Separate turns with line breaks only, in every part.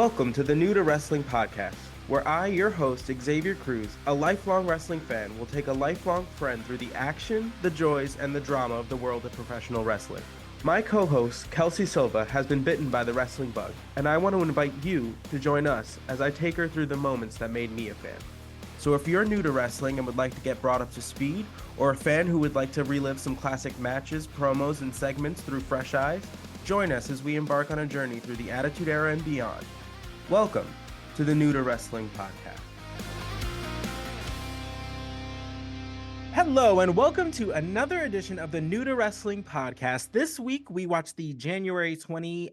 Welcome to the New to Wrestling podcast, where I, your host, Xavier Cruz, a lifelong wrestling fan, will take a lifelong friend through the action, the joys, and the drama of the world of professional wrestling. My co-host, Kelsey Silva, has been bitten by the wrestling bug, and I want to invite you to join us as I take her through the moments that made me a fan. So if you're new to wrestling and would like to get brought up to speed, or a fan who would like to relive some classic matches, promos, and segments through fresh eyes, join us as we embark on a journey through the Attitude Era and beyond. Welcome to the New to Wrestling podcast. Hello, and welcome to another edition of the New to Wrestling podcast. This week, we watched the January 27th,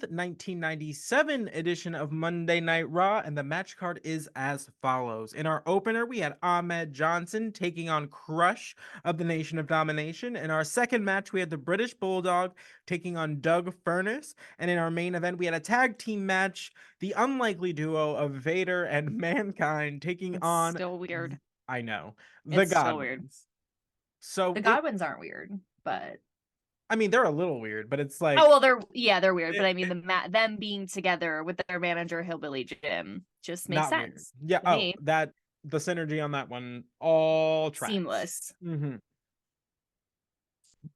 1997 edition of Monday Night Raw, and the match card is as follows. In our opener, we had Ahmed Johnson taking on Crush of the Nation of Domination. In our second match, we had the British Bulldog taking on Doug Furnas. And in our main event, we had a tag team match, the unlikely duo of Vader and Mankind taking on...
Still weird.
I know. The
It's still weird.
Godwins. So
the Godwins aren't weird, but
I mean, they're a little weird, but it's like,
oh well, they're weird. But I mean, them being together with their manager Hillbilly Jim just makes sense.
Weird. Yeah. That the synergy on that one all tracks.
Seamless.
Mm-hmm.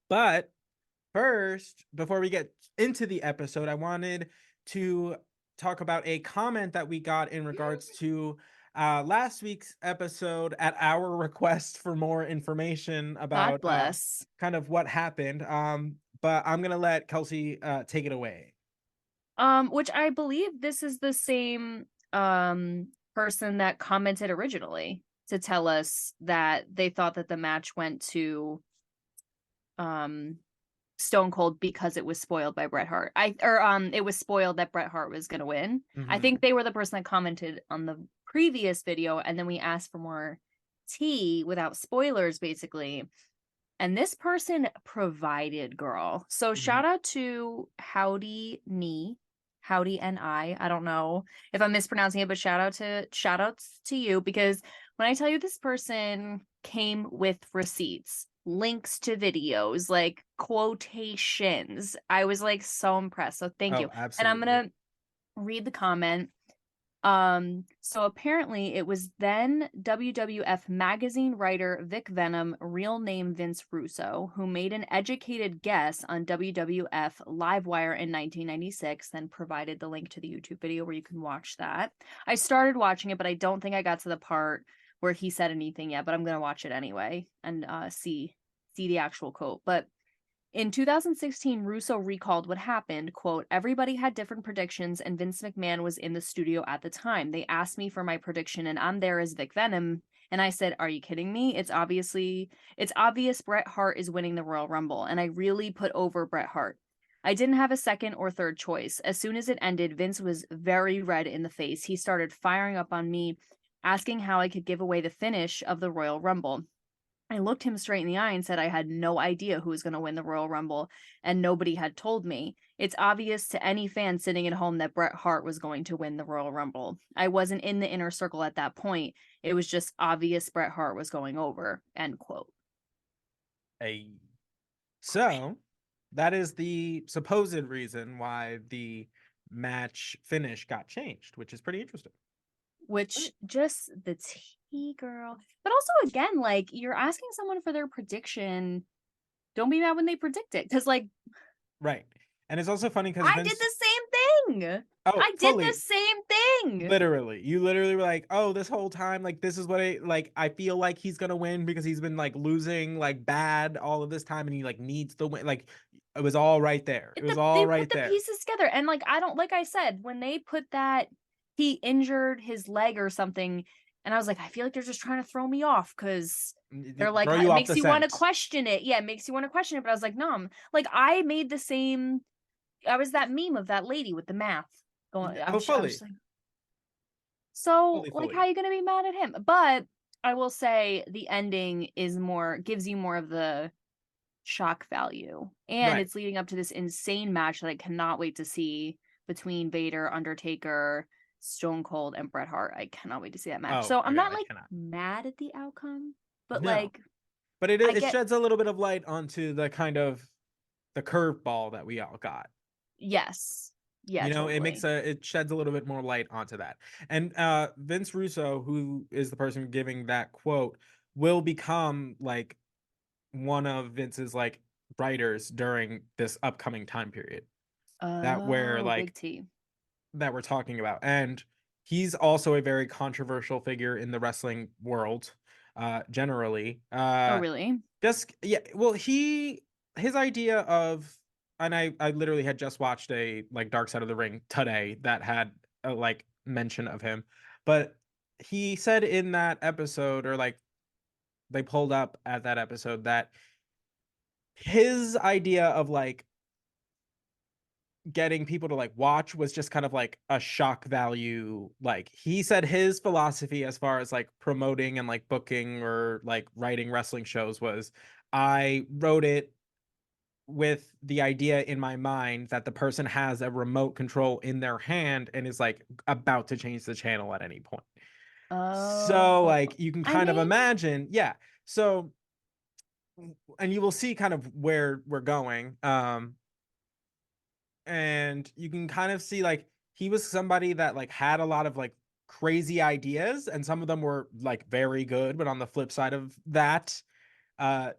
But first, before we get into the episode, I wanted to talk about a comment that we got in regards to last week's episode at our request for more information about kind of what happened. But I'm gonna let Kelsey take it away.
Which I believe this is the same person that commented originally to tell us that they thought that the match went to Stone Cold because it was spoiled by Bret Hart. It was spoiled that Bret Hart was gonna win. Mm-hmm. I think they were the person that commented on the previous video, and then we asked for more tea without spoilers, basically. And this person provided, girl. So shout out to Howdy Ni. I don't know if I'm mispronouncing it, but shout outs to you, because when I tell you this person came with receipts, links to videos, like quotations, I was like so impressed. So thank you. Absolutely. And I'm gonna read the comment. So apparently it was then WWF magazine writer Vic Venom, real name Vince Russo, who made an educated guess on WWF Livewire in 1996, then provided the link to the YouTube video where you can watch that. I started watching it, but I don't think I got to the part where he said anything yet, but I'm going to watch it anyway and see the actual quote. But in 2016, Russo recalled what happened. Quote, everybody had different predictions, and Vince McMahon was in the studio at the time. They asked me for my prediction, and I'm there as Vic Venom. And I said, are you kidding me? It's obvious Bret Hart is winning the Royal Rumble, and I really put over Bret Hart. I didn't have a second or third choice. As soon as it ended, Vince was very red in the face. He started firing up on me, asking how I could give away the finish of the Royal Rumble. I looked him straight in the eye and said I had no idea who was going to win the Royal Rumble, and nobody had told me. It's obvious to any fan sitting at home that Bret Hart was going to win the Royal Rumble. I wasn't in the inner circle at that point. It was just obvious Bret Hart was going over, end quote.
So that is the supposed reason why the match finish got changed, which is pretty interesting.
Which just the tea, girl. But also, again, like, you're asking someone for their prediction. Don't be mad when they predict it, because, like,
right. And it's also funny because
I did the same thing. Oh, I did the same thing.
Literally, you literally were like, "Oh, this whole time, like, this is what I feel like he's gonna win because he's been like losing like bad all of this time, and he like needs to win." Like, it was all right there. It was all right there.
They put the pieces together, and like, I don't, like I said, when they put that he injured his leg or something, and I was like, I feel like they're just trying to throw me off because they're like, it makes you want to question it. Yeah, it makes you want to question it. But I was like, no, like, I made the same. I was that meme of that lady with the math going.
Fully.
So, like, how are you going to be mad at him? But I will say the ending gives you more of the shock value, and it's leading up to this insane match that I cannot wait to see between Vader, Undertaker, Stone Cold, and Bret Hart. I cannot wait to see that match. So I'm not mad at the outcome, but
but it sheds a little bit of light onto the kind of the curveball that we all got.
Yes. Yeah,
You know,
totally.
it sheds a little bit more light onto that. And Vince Russo, who is the person giving that quote, will become like one of Vince's like writers during this upcoming time period that we're
Oh, big
like
T.
that we're talking about. And he's also a very controversial figure in the wrestling world, generally.
Oh, really?
Just yeah, well, his idea of, and I literally had just watched a like Dark Side of the Ring today that had a like mention of him, but he said in that episode, or like they pulled up at that episode, that his idea of like getting people to like watch was just kind of like a shock value. Like he said his philosophy as far as like promoting and like booking or like writing wrestling shows was, I wrote it with the idea in my mind that the person has a remote control in their hand and is like about to change the channel at any point. So
Oh,
like you can
I
kind of
mean,
imagine, yeah. So, and you will see kind of where we're going. And you can kind of see like he was somebody that like had a lot of like crazy ideas, and some of them were like very good, but on the flip side of that, uh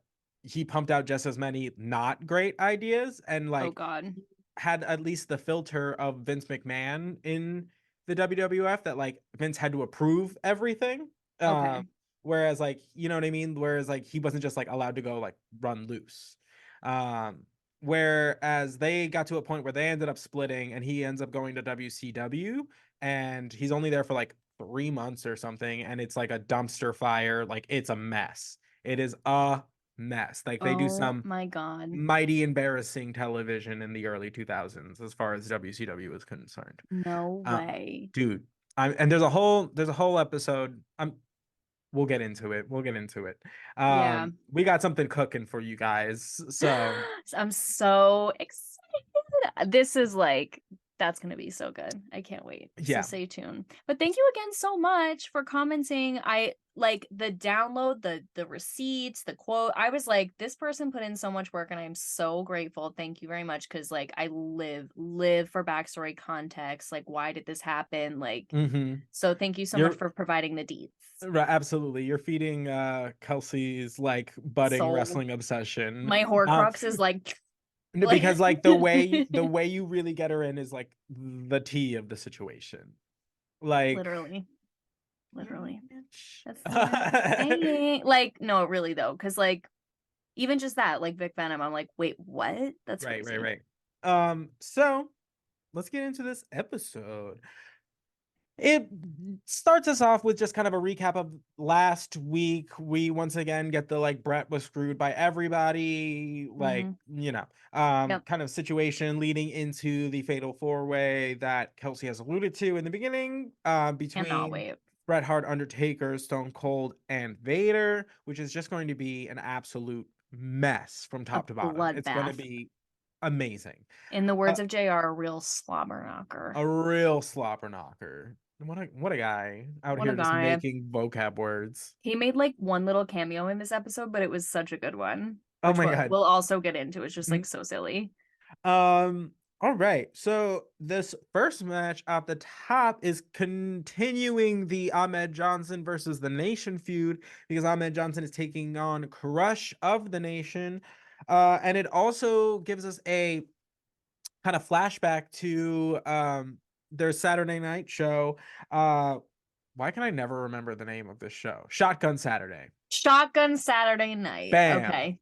he pumped out just as many not great ideas, and
oh
like
God.
had at least the filter of Vince McMahon in the WWF, that like Vince had to approve everything.
Okay.
Whereas like, you know what I mean? Whereas like he wasn't just like allowed to go like run loose. Um, Whereas they got to a point where they ended up splitting, and he ends up going to WCW, and he's only there for like 3 months or something, and it's like a dumpster fire. Like it's a mess. It is a mess. Like they do
Oh
some
my God.
mighty embarrassing television in the early 2000s as far as WCW is concerned.
No
Uh,
way.
Dude, and there's a whole episode. We'll get into it. We'll get into it.
Yeah.
We got something cooking for you guys. So
I'm so excited. This is like, that's going to be so good. I can't wait. So
yeah.
stay tuned. But thank you again so much for commenting. I like the download, the receipts, the quote. I was like, this person put in so much work, and I'm so grateful. Thank you very much. Cause like I live for backstory context. Like, why did this happen? Like, so thank you so much
You're
for providing the deets.
right, absolutely. You're feeding Kelsey's like budding
Soul.
wrestling obsession.
My Horcrux is like like
Because like the way you really get her in is like the tea of the situation. Like
literally.
you're a
Literally.
bitch.
That's what I'm saying. Like, no, really though, because like even just that, like Vic Venom, I'm like, wait, what? That's
Right,
crazy.
right. So let's get into this episode. It starts us off with just kind of a recap of last week. We once again get the like Bret was screwed by everybody, like, you know,
Yep.
kind of situation leading into the fatal four-way that Kelsey has alluded to in the beginning,
Cannot
between
wait.
Bret Hart, Undertaker, Stone Cold, and Vader, which is just going to be an absolute mess from
A
top to bottom. It's going to
bloodbath.
be amazing.
In the words of JR, a real slobber knocker.
A real slobber knocker. What a guy out
What a
here just
guy.
making vocab words.
He made like one little cameo in this episode, but it was such a good one.
Oh
Which
my God.
we'll also get into. It's just
Mm,
like so silly.
all right. So this first match at the top is continuing the Ahmed Johnson versus the Nation feud, because Ahmed Johnson is taking on Crush of the Nation. And it also gives us a kind of flashback to their Saturday night show. Why can I never remember the name of this show? Shotgun Saturday.
Shotgun Saturday night.
Bam.
Okay.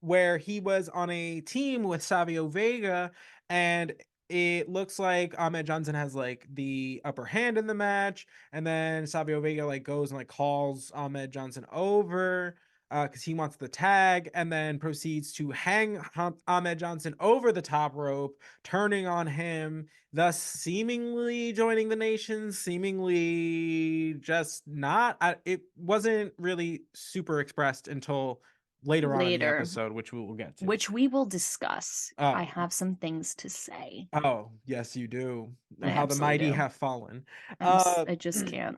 Where he was on a team with Savio Vega, and it looks like Ahmed Johnson has like the upper hand in the match, and then Savio Vega like goes and like calls Ahmed Johnson over because he wants the tag, and then proceeds to hang Ahmed Johnson over the top rope, turning on him, thus seemingly joining the Nation, seemingly just not. It wasn't really super expressed until later on in the
Later,
episode, which we will get to.
which we will discuss. I
Oh,
have some things to say.
oh, yes, you do.
I
How the
absolutely
mighty
do.
have fallen. Uh,
I just can't.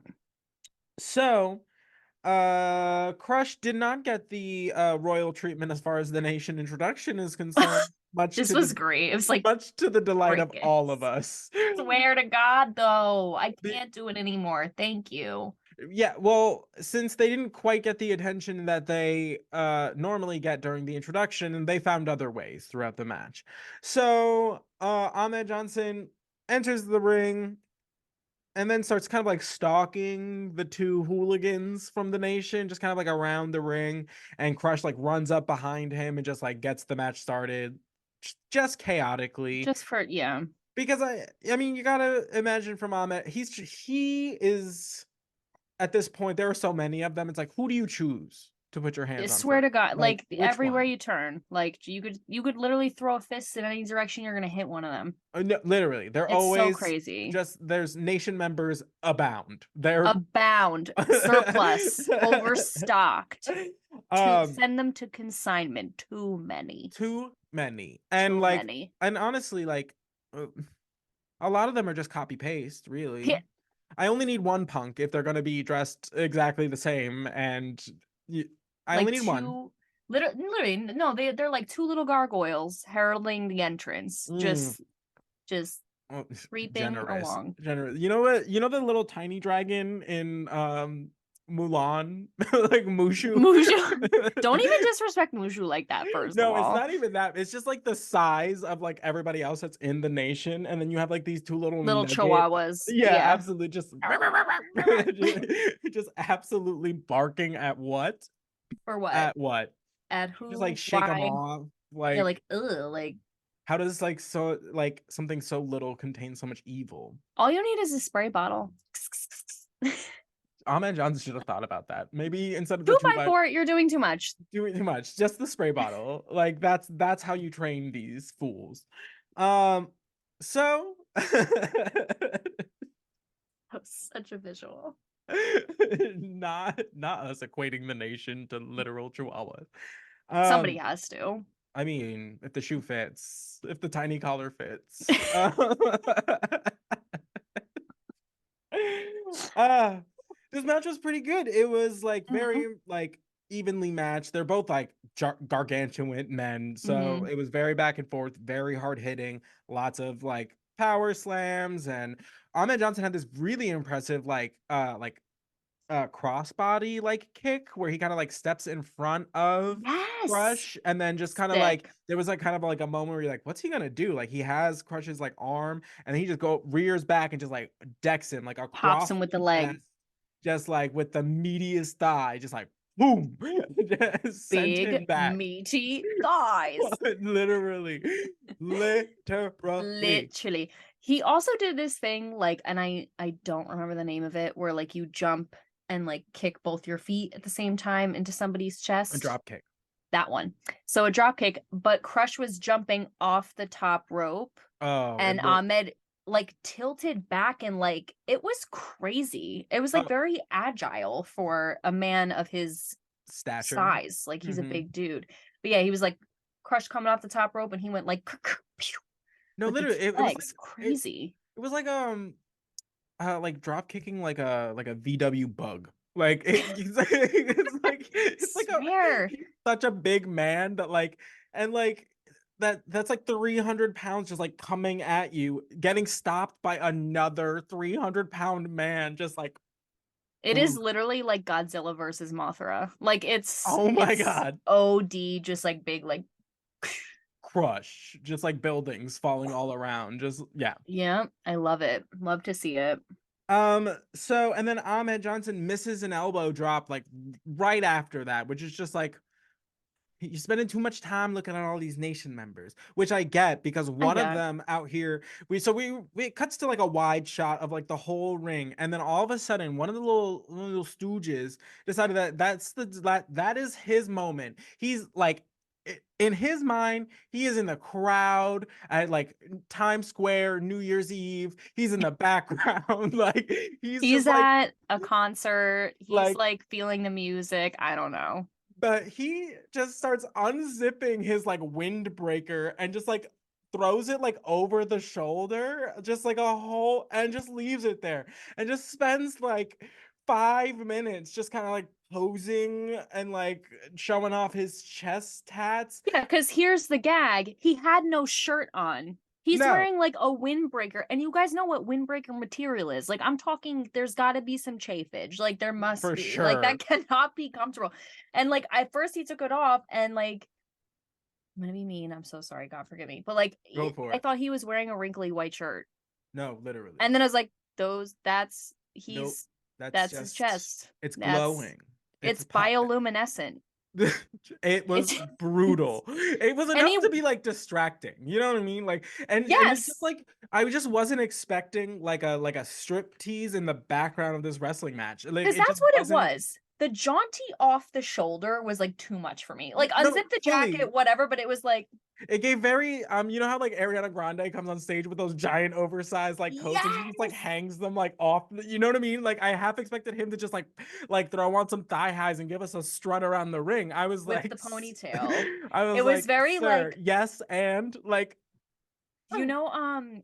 so Crush did not get the royal treatment as far as the Nation introduction is concerned.
This was great. It was like,
Much to the delight of
crickets.
all of us.
Swear to God, though, I
The-
can't do it anymore. Thank you.
Yeah, well, since they didn't quite get the attention that they normally get during the introduction, and they found other ways throughout the match. So Ahmed Johnson enters the ring and then starts kind of like stalking the two hooligans from the Nation, just kind of like around the ring, and Crush like runs up behind him and just like gets the match started just chaotically.
Just for, yeah.
Because I mean, you gotta imagine from Ahmed, he is at this point, there are so many of them. It's like, who do you choose to put your
I
hands on
swear to
first?
God, like
which
everywhere
one?
you turn, like you could literally throw a fist in any direction, you're gonna hit one of them.
No, literally, they're
It's so
always
crazy.
there's Nation members abound. They're
Abound, surplus, overstocked.
um
Send them to consignment. Too many.
too many. And
Too
like
many.
and honestly, like a lot of them are just copy paste, really.
Yeah.
I only need one punk if they're gonna be dressed exactly the same, and I only need one.
Literally, no, they're like two little gargoyles heralding the entrance,
Mm.
just
Oh,
creeping along.
generous. You know what? You know the little tiny dragon in Mulan, like Mushu.
Mushu. Don't even disrespect Mushu like that, first of
No, it's
all.
not even that. It's just like the size of like everybody else that's in the Nation, and then you have like these two little
Little
nugget.
chihuahuas.
Yeah,
Yeah.
absolutely. Just absolutely barking at what?
For what?
At what?
At who?
Just like shake them
Why?
off.
Yeah,
Like,
like ugh, like
how does like something so little contain so much evil?
all you need is a spray bottle.
Ahmed Johnson should have thought about that. Maybe instead of the
Two
two
by
by
four, you're doing too much.
doing too much, just the spray bottle. Like that's how you train these fools. So
That was such a visual.
not us equating the Nation to literal chihuahuas.
Somebody has to.
I mean, if the shoe fits, if the tiny collar fits. This match was pretty good. It was like very like evenly matched. They're both like gargantuan men, so it was very back and forth, very hard hitting, lots of like power slams. And Ahmed Johnson had this really impressive crossbody like kick where he kind of like steps in front of
Yes.
Crush, and then just kind of like there was like kind of like a moment where you're like, what's he gonna do? Like he has Crush's like arm, and then he just rears back and just like decks him like
Pops him with the leg.
just like with the meatiest thigh, just like boom, just sent him
Big
back.
meaty thighs.
Literally.
Literally. He also did this thing like, and I don't remember the name of it, where like you jump and like kick both your feet at the same time into somebody's chest.
A drop kick.
That one. So a drop kick, but Crush was jumping off the top rope.
Oh,
and Ahmed like tilted back, and like it was crazy. It was like very agile for a man of his
stature,
size. Like he's a big dude. But yeah, he was like Crush coming off the top rope, and he went like
no, literally it was like,
crazy.
It was like drop kicking like a VW bug. Like it's such a big man that like, and like that's like 300 pounds just like coming at you, getting stopped by another 300-pound man, just like
it is literally like Godzilla versus Mothra. Like it's
oh my god,
OD, just like big like
Crush, just like buildings falling all around, just yeah,
I love it. Love to see it.
So and then Ahmed Johnson misses an elbow drop like right after that, which is just like you're spending too much time looking at all these Nation members, which I get, because one of them out here, it cuts to like a wide shot of like the whole ring, and then all of a sudden one of the little stooges decided that is his moment. He's like, in his mind, he is in the crowd at like Times Square, New Year's Eve. He's in the background, like
he's at a concert. He's like feeling the music. I don't know.
But he just starts unzipping his like windbreaker and just like throws it like over the shoulder, just like and just leaves it there, and just spends like 5 minutes just kind of like posing and like showing off his chest tats.
Yeah, because here's the gag. He had no shirt on. He's
No.
wearing like a windbreaker, and you guys know what windbreaker material is. Like, I'm talking, there's got to be some chafage. Like, there must
For
be. Like, that
sure.
cannot be comfortable. And like, at first he took it off, and like, I'm gonna be mean. I'm so sorry. God forgive me. But like,
Go for
I
it.
thought he was wearing a wrinkly white shirt,
No, literally.
and then I was like, that's
Nope.
that's his chest.
It's
That's
glowing.
it's
Pop.
bioluminescent.
It was
It's
brutal. It was
and
enough
he
to be like distracting. You know what I mean? Like, and it's just
yes.
like I just wasn't expecting like a strip tease in the background of this wrestling match. Like,
Because
it
that's
just
what it
wasn't.
was. The jaunty off the shoulder was like too much for me. Like
No,
unzip the
fully.
jacket, whatever, but it was like
It gave very you know how like Ariana Grande comes on stage with those giant oversized like coats and she just like
yes.
hangs them like off, you know what I mean? Like I half expected him to just like throw on some thigh highs and give us a strut around the ring. I was
With
like
the ponytail.
I was
It was
like,
very
sir,
like,
yes, and like
you know,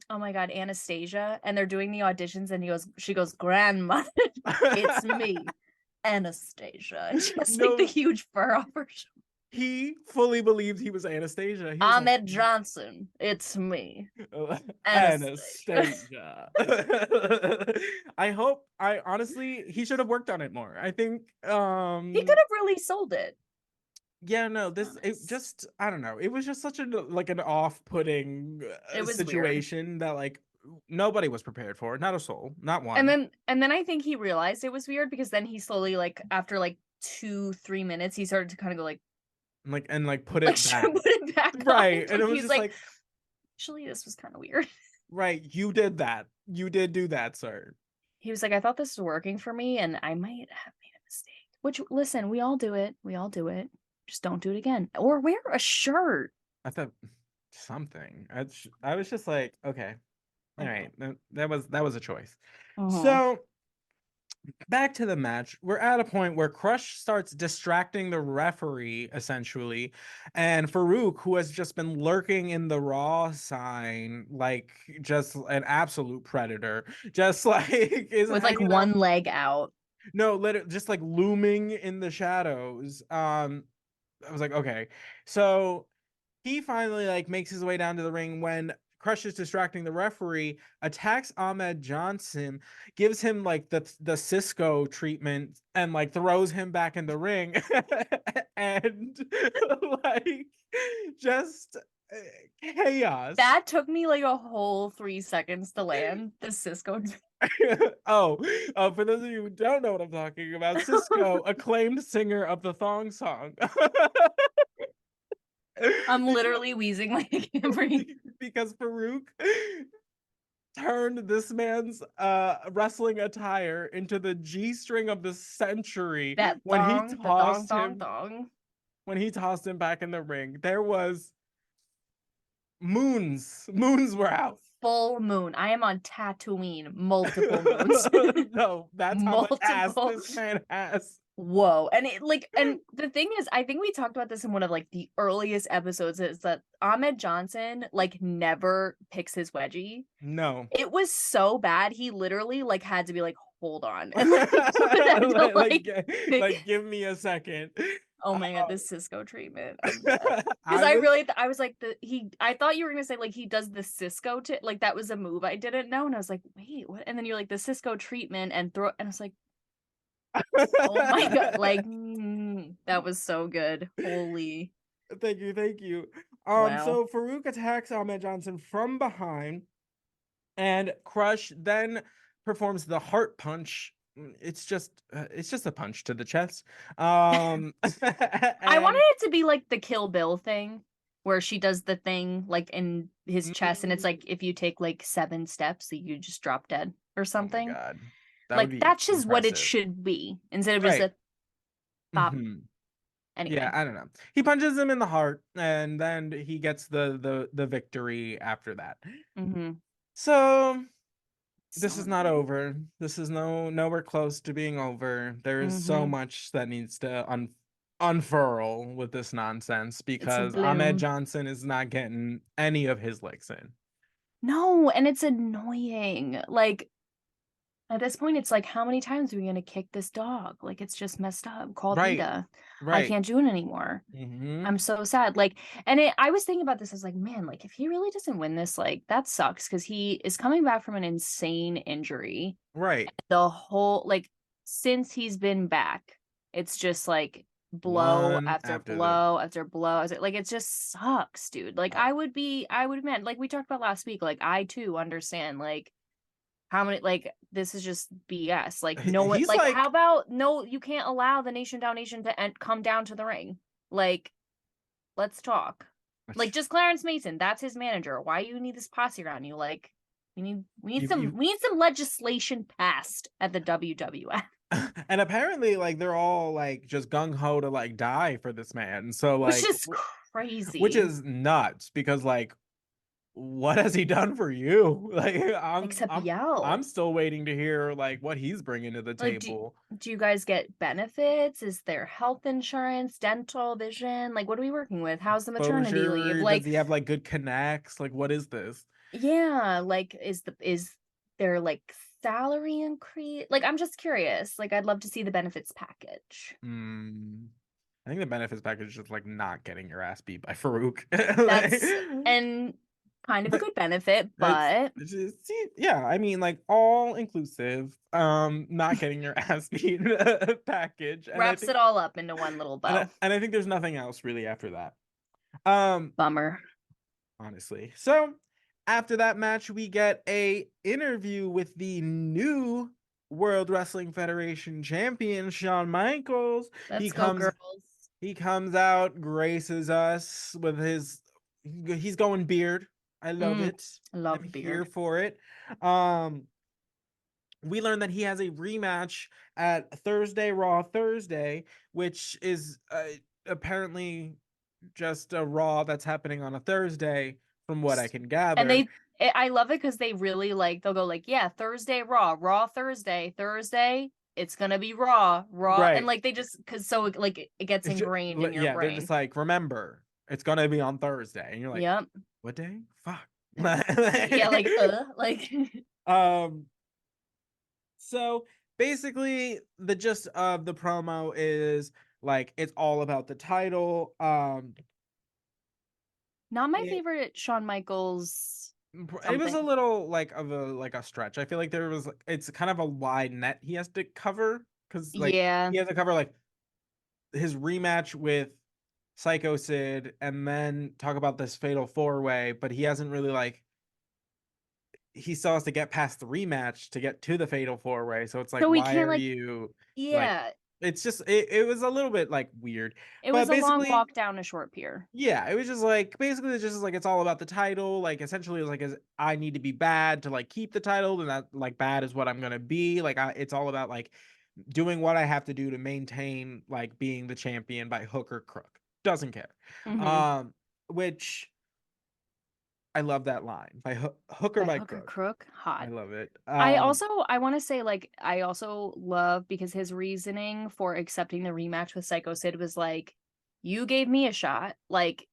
oh my god, Anastasia, and they're doing the auditions, and she goes, grandma, it's me, Anastasia. And she has like the
no,
huge fur off her shoulder.
he fully believed he was Anastasia. He was like,
Ahmed Johnson, it's me, Anastasia.
Anastasia. I honestly he should have worked on it more. I think
He could have really sold it.
yeah, no, this it
Honest.
just I don't know. It was just such a like an off-putting
It was weird.
situation that like nobody was prepared for. Not a soul, not one.
And then I think he realized it was weird because then he slowly like after like 2-3 minutes he started to kind of go like
And like put it back.
put it back
Right.
on.
And it was
He's
just like
actually this was kind of weird.
right, you did that. You did do that, sir.
He was like, I thought this was working for me and I might have made a mistake. Which listen, we all do it. We all do it. Just don't do it again. Or wear a shirt.
I thought something. I was just like, okay. All right. That was a choice. So back to the match. We're at a point where Crush starts distracting the referee, essentially, and Farouk, who has just been lurking in the Raw sign, like just an absolute predator, just like is
with like
hanging out.
one leg out.
No, literally just like looming in the shadows. I was like, okay. So he finally like makes his way down to the ring when Crush is distracting the referee, attacks Ahmed Johnson, gives him like the Cisco treatment, and like throws him back in the ring, and like just chaos.
That took me like a whole 3 seconds to land. The Cisco.
Oh, for those of you who don't know what I'm talking about, Cisco, acclaimed singer of the thong song.
I'm literally wheezing like I can't breathe.
Because Farouk turned this man's wrestling attire into the G-string of the century
That
when he
thong, the
tossed
thong,
him
thong.
when he tossed him back in the ring. There was moons were out.
Full moon. I am on Tatooine multiple moons.
No, that's how much ass
Multiple.
this man has.
Whoa. And it like, and the thing is, I think we talked about this in one of like the earliest episodes, is that Ahmed Johnson like never picks his wedgie.
No.
It was so bad. He literally like had to be like, hold on. And then,
like give me a second.
Oh my god, this Cisco treatment. Because I was like I thought you were gonna say like he does the Cisco like that was a move I didn't know, and I was like, wait, what? And then you're like the Cisco treatment and throw, and I was like, oh my god, like that was so good. Holy.
Thank you.
Wow.
So Farouk attacks Ahmed Johnson from behind, and Crush then performs the heart punch. It's just a punch to the chest.
I wanted it to be like the Kill Bill thing where she does the thing like in his chest, and it's like if you take like 7 steps you just drop dead or something.
Oh my god.
Like that's just what it should be instead of just a pop. Anyway.
Yeah, I don't know. He punches him in the heart, and then he gets the victory after that. So this is not over. This is nowhere close to being over. There is so much that needs to unfurl with this nonsense because Ahmed Johnson is not getting any of his licks in.
No, and it's annoying. Like, At this point, it's like, how many times are we gonna kick this dog? Like, it's just messed up. Call
Right.
Vita. I
Right.
can't do it anymore.
Mhm.
I'm so sad. Like, I was thinking about this. I was like, man, like if he really doesn't win this, like that sucks because he is coming back from an insane injury.
Right.
The whole like since he's been back, it's just like blow
One
after
after the
blow after blow. I was like it just sucks, dude. Like I would admit, like we talked about last week, like I too understand like how many like this is just BS. Like no one
he's
like
like
how about no, you can't allow the Nation Domination to come down to the ring. Like let's talk. Like just Clarence Mason, that's his manager. Why you need this posse around you? Like we need some legislation passed at the WWF.
and apparently like they're all like just gung-ho to like die for this man. So like
Which is crazy.
which is nuts because like what has he done for you? Like
Except yell.
I'm still waiting to hear like what he's bringing to the
Like,
table.
do you guys get benefits? Is there health insurance, dental, vision? Like, what are we working with? How's the maternity leave?
Exposure?
Like,
Does he have like good connects? Like what is this?
yeah, like is there like salary increase? Like, I'm just curious. Like, I'd love to see the benefits package.
I think the benefits package is just like not getting your ass beat by Farouk.
That's and kind of a good benefit, but
yeah, I mean like all inclusive, not getting your ass beat package. And
wraps it all up into one little bow.
And I think there's nothing else really after that.
Bummer.
Honestly. So after that match, we get a interview with the new World Wrestling Federation champion, Shawn Michaels.
Let's go, girls.
He comes out, graces us with he's going beard. I love it.
I love
I'm
beard.
here for it. We learned that he has a rematch at Thursday Raw Thursday, which is apparently just a Raw that's happening on a Thursday, from what I can gather.
And I love it because they really like they'll go like, yeah, Thursday Raw Thursday, it's gonna be Raw,
right.
And like they just because so like it gets ingrained in your brain.
They're just like, remember, it's gonna be on Thursday, and you're like,
yep,
what day? Fuck.
Yeah, like
So basically, the gist of the promo is like it's all about the title.
Not my favorite Shawn Michaels.
It was a little like of a stretch. I feel like it's kind of a wide net he has to cover because like he has to cover like his rematch with Psycho Sid and then talk about this fatal 4-way, but he hasn't really like he still has to get past the rematch to get to the fatal 4-way. So it's like,
so
why are you like, it's just it was a little bit like weird.
It was a long walk down a short pier.
Yeah, it was just like basically it's just like it's all about the title. Like essentially, it's like I need to be bad to like keep the title, and that like bad is what I'm gonna be. Like it's all about like doing what I have to do to maintain like being the champion by hook or crook. Doesn't care. Which I love that line by hook or by crook.
Hot.
I love it.
I want to say like I also love because his reasoning for accepting the rematch with Psycho Sid was like, you gave me a shot. Like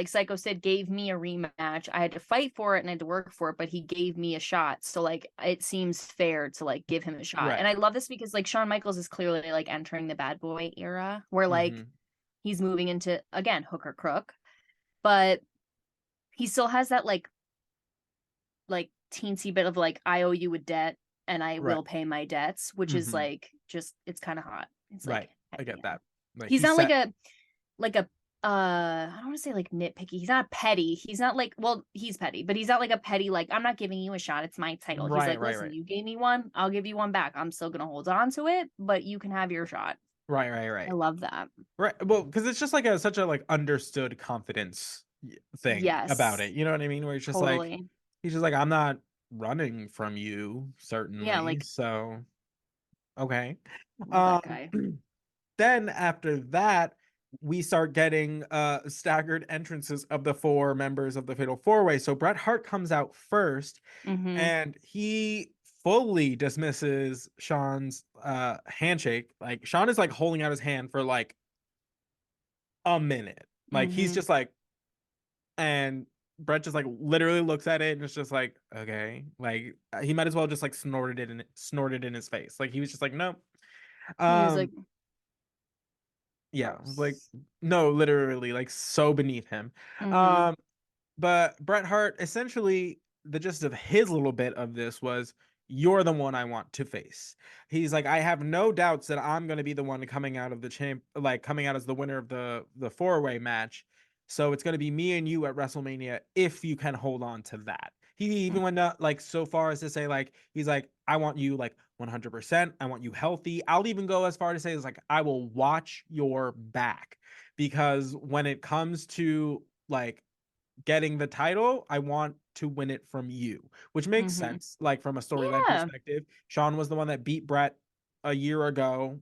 Psycho Sid gave me a rematch. I had to fight for it and I had to work for it, but he gave me a shot. So like it seems fair to like give him a shot.
Right.
And I love this because like Shawn Michaels is clearly like entering the bad boy era where like he's moving into again hook or crook, but he still has that like teensy bit of like I owe you a debt and I will pay my debts, which is like just it's kind of hot. It's like
I get that. Like,
he's not like a I don't want to say like nitpicky. He's not petty. He's not like he's petty, but he's not like a petty like I'm not giving you a shot. It's my title. He's like, listen, you gave me one, I'll give you one back. I'm still gonna hold on to it, but you can have your shot. Right. I love that.
Right. Well, because it's just like such a like understood confidence thing about it. You know what I mean? Where it's just like he's just like, I'm not running from you, certainly. Yeah, like so okay.
That guy.
Then after that, we start getting staggered entrances of the 4 members of the Fatal 4-Way. So Bret Hart comes out 1st, and he fully dismisses Shawn's handshake. Like Shawn is like holding out his hand for like a minute. Like he's just like, and Brett just like literally looks at it and it's just like, okay, like he might as well just like snorted in his face. Like he was just like, no.
He was like,
Yeah, like
gross.
no, literally like so beneath him.
Mm-hmm.
Um but Bret Hart, essentially, the gist of his little bit of this was, you're the one I want to face. He's like, I have no doubts that I'm going to be the one coming out of the coming out as the winner of the four-way match. So it's going to be me and you at WrestleMania if you can hold on to that. He even went up like so far as to say like he's like, I want you like 100%. I want you healthy. I'll even go as far to say is like I will watch your back, because when it comes to like getting the title, I want to win it from you, which makes
Mm-hmm.
sense. Like from a storyline
Yeah.
perspective, Shawn was the one that beat Bret over a year ago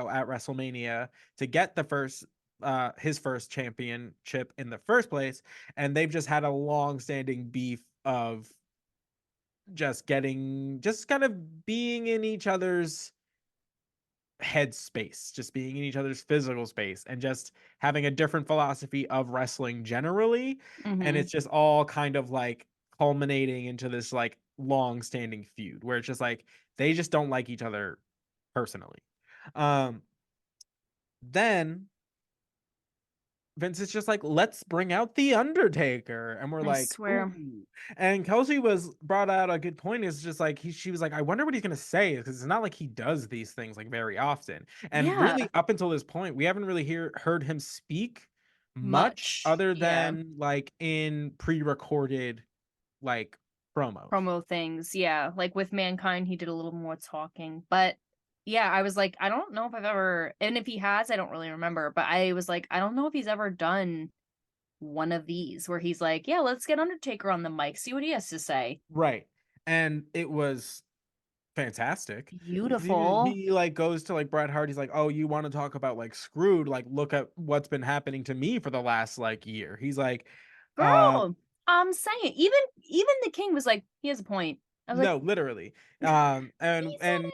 at WrestleMania to get the first his first championship in the first place, and they've just had a long-standing beef of just kind of being in each other's head space, just being in each other's physical space, and just having a different philosophy of wrestling generally. And
Mm-hmm.
it's just all kind of like culminating into this like long standing feud where it's just like they just don't like each other personally. Um, then Vince is just like, let's bring out the Undertaker, and we're
I
like,
swear.
ooh. And Kelsey was brought out a good point. Is just like she was like, I wonder what he's gonna say, because it's not like he does these things like very often. And
Yeah.
really, up until this point, we haven't really heard him speak much,
Much.
other
Yeah.
than like in pre-recorded like promos.
Promo things. Yeah. Like with Mankind, he did a little more talking. But yeah, I was like, I don't know if I've ever, and if he has, I don't really remember. But I was like, I don't know if he's ever done one of these where he's like, yeah, let's get Undertaker on the mic, see what he has to say.
Right. And it was fantastic.
Beautiful.
He like goes to like Bret Hart. He's like, "Oh, you want to talk about like screwed? Like, look at what's been happening to me for the last like year." He's like, uh,
Girl, I'm saying, even the king was like, he has a point. I was like,
no, literally.
he
And
said it.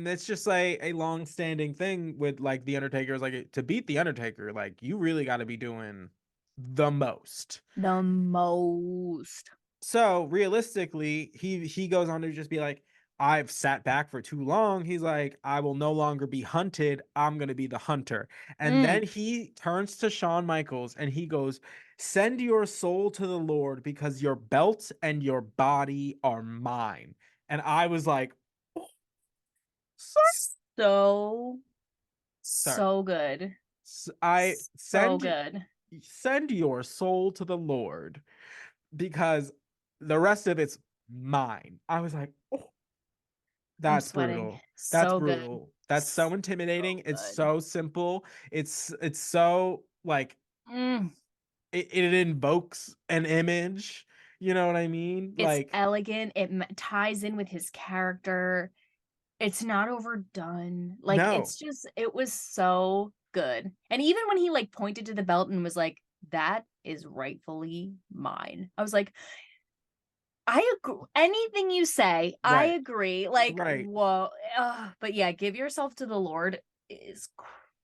it's just like a long-standing thing with like the Undertaker is like to beat the Undertaker, like you really got to be doing the most.
The most.
So realistically, he goes on to just be like, I've sat back for too long. He's like, I will no longer be hunted. I'm gonna be the hunter. And
Mm,
then he turns to Shawn Michaels and he goes, send your soul to the Lord, because your belt and your body are mine. And I was like, oh,
so,
sorry.
so good.
I
So good.
send your soul to the Lord, because the rest of it's mine. I was like, oh,
I'm
that's
sweating.
brutal. That's
So good.
brutal. That's so
So
intimidating. It's
good.
so simple. It's so like
Mm.
it invokes an image. You know what I mean?
It's
Like,
elegant. It ties in with his character. It's not overdone. Like
no,
it's just it was so good. And even when he like pointed to the belt and was like, that is rightfully mine. I was like, I agree. Anything you say, I
right,
agree. Like,
right,
whoa. But yeah, give yourself to the Lord is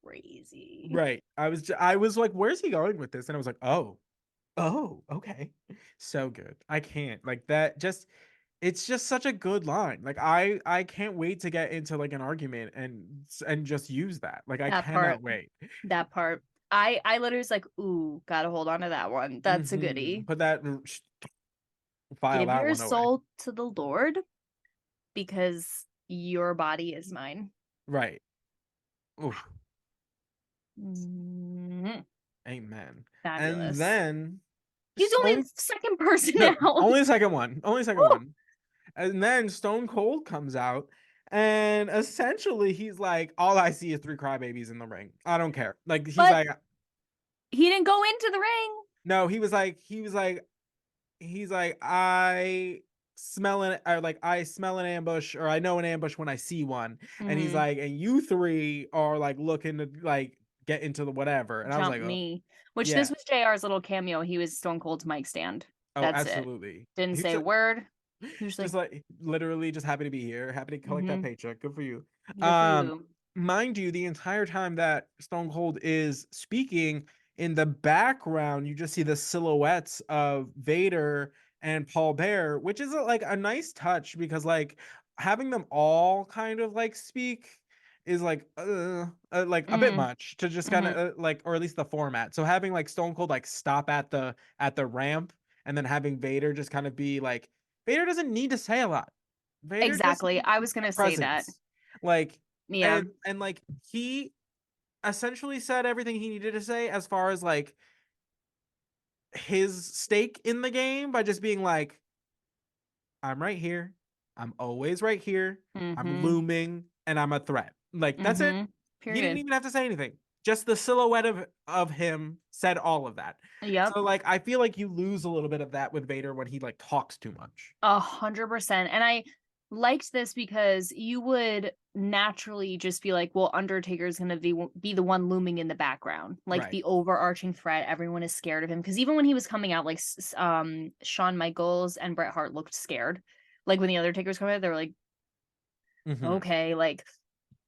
crazy.
right. I was like, where's he going with this? And I was like, oh, okay. So good. I can't like that. Just it's just such a good line. Like I can't wait to get into like an argument and just use that. Like I
That part,
cannot wait.
that part. I literally was like, ooh, gotta hold on to that one. That's a goodie.
Put that file
Give
that
your
one away.
soul to the Lord because your body is mine.
Right. Oof.
Mhm.
Amen. And
Fabulous.
then
He's only the
Stone
second person
no,
now.
only the second one. Only the second
Woo!
one. And then Stone Cold comes out, and essentially he's like, all I see is three crybabies in the ring. I don't care. Like he's
But
like,
he didn't go into the ring.
no, he's like, I smell an ambush, or I know an ambush when I see one. And he's
Mhm.
like, and you three are like looking to like get into the whatever. And I was
Jump
like, oh
me. Which this
yeah,
was JR's little cameo. He was Stone Cold's mic stand.
oh
That's it.
absolutely.
Didn't
He's
say a
just,
word. He was
just
like,
like literally just happy to be here, happy to collect that
mm-hmm.
paycheck. Good for you.
Good for
Um,
you.
mind you, the entire time that Stone Cold is speaking, in the background, you just see the silhouettes of Vader and Paul Bear, which is like a nice touch because like having them all kind of like speak is like a bit
Mm,
much to just kind
mhm.
of like, or at least the format. So having like Stone Cold like stop at the ramp and then having Vader just kind of be like, Vader doesn't need to say a lot. Vader just
Exactly.
needs
I was gonna say that.
presence. Like
Yeah.
and like he essentially said everything he needed to say as far as like his stake in the game by just being like, I'm right here. I'm always right here. I'm
Mm-hmm.
looming and I'm a threat. Like that's it.
Mm-hmm.
He didn't
Period.
even have to say anything. Just the silhouette of him said all of that.
Yep.
So like I feel like you lose a little bit of that with Vader when he like talks too much.
100%. And I liked this because you would naturally just be like, well, Undertaker's gonna be the one looming in the background, like
Right.
the overarching threat. Everyone is scared of him because even when he was coming out, like Shawn Michaels and Bret Hart looked scared. Like when the Undertaker's coming out, they were like,
Mhm.
okay, like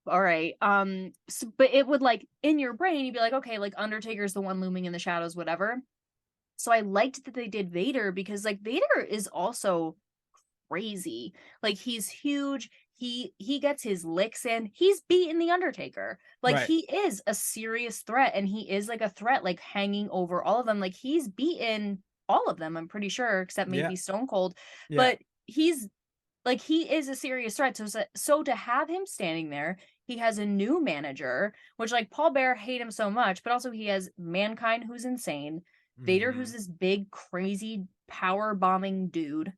all right. But it would like in your brain, you'd be like, okay, like Undertaker's the one looming in the shadows, whatever. So I liked that they did Vader because like Vader is also crazy. Like he's huge. He gets his licks in. He's beaten the Undertaker. Like
Right.
he is a serious threat, and he is like a threat, like hanging over all of them. Like he's beaten all of them, I'm pretty sure, except
Yeah.
maybe Stone Cold.
Yeah.
But he's like he is a serious threat. So to have him standing there, he has a new manager, which like Paul Bear hate him so much, but also he has Mankind, who's insane, Vader, who's
Mhm.
this big, crazy, power bombing dude.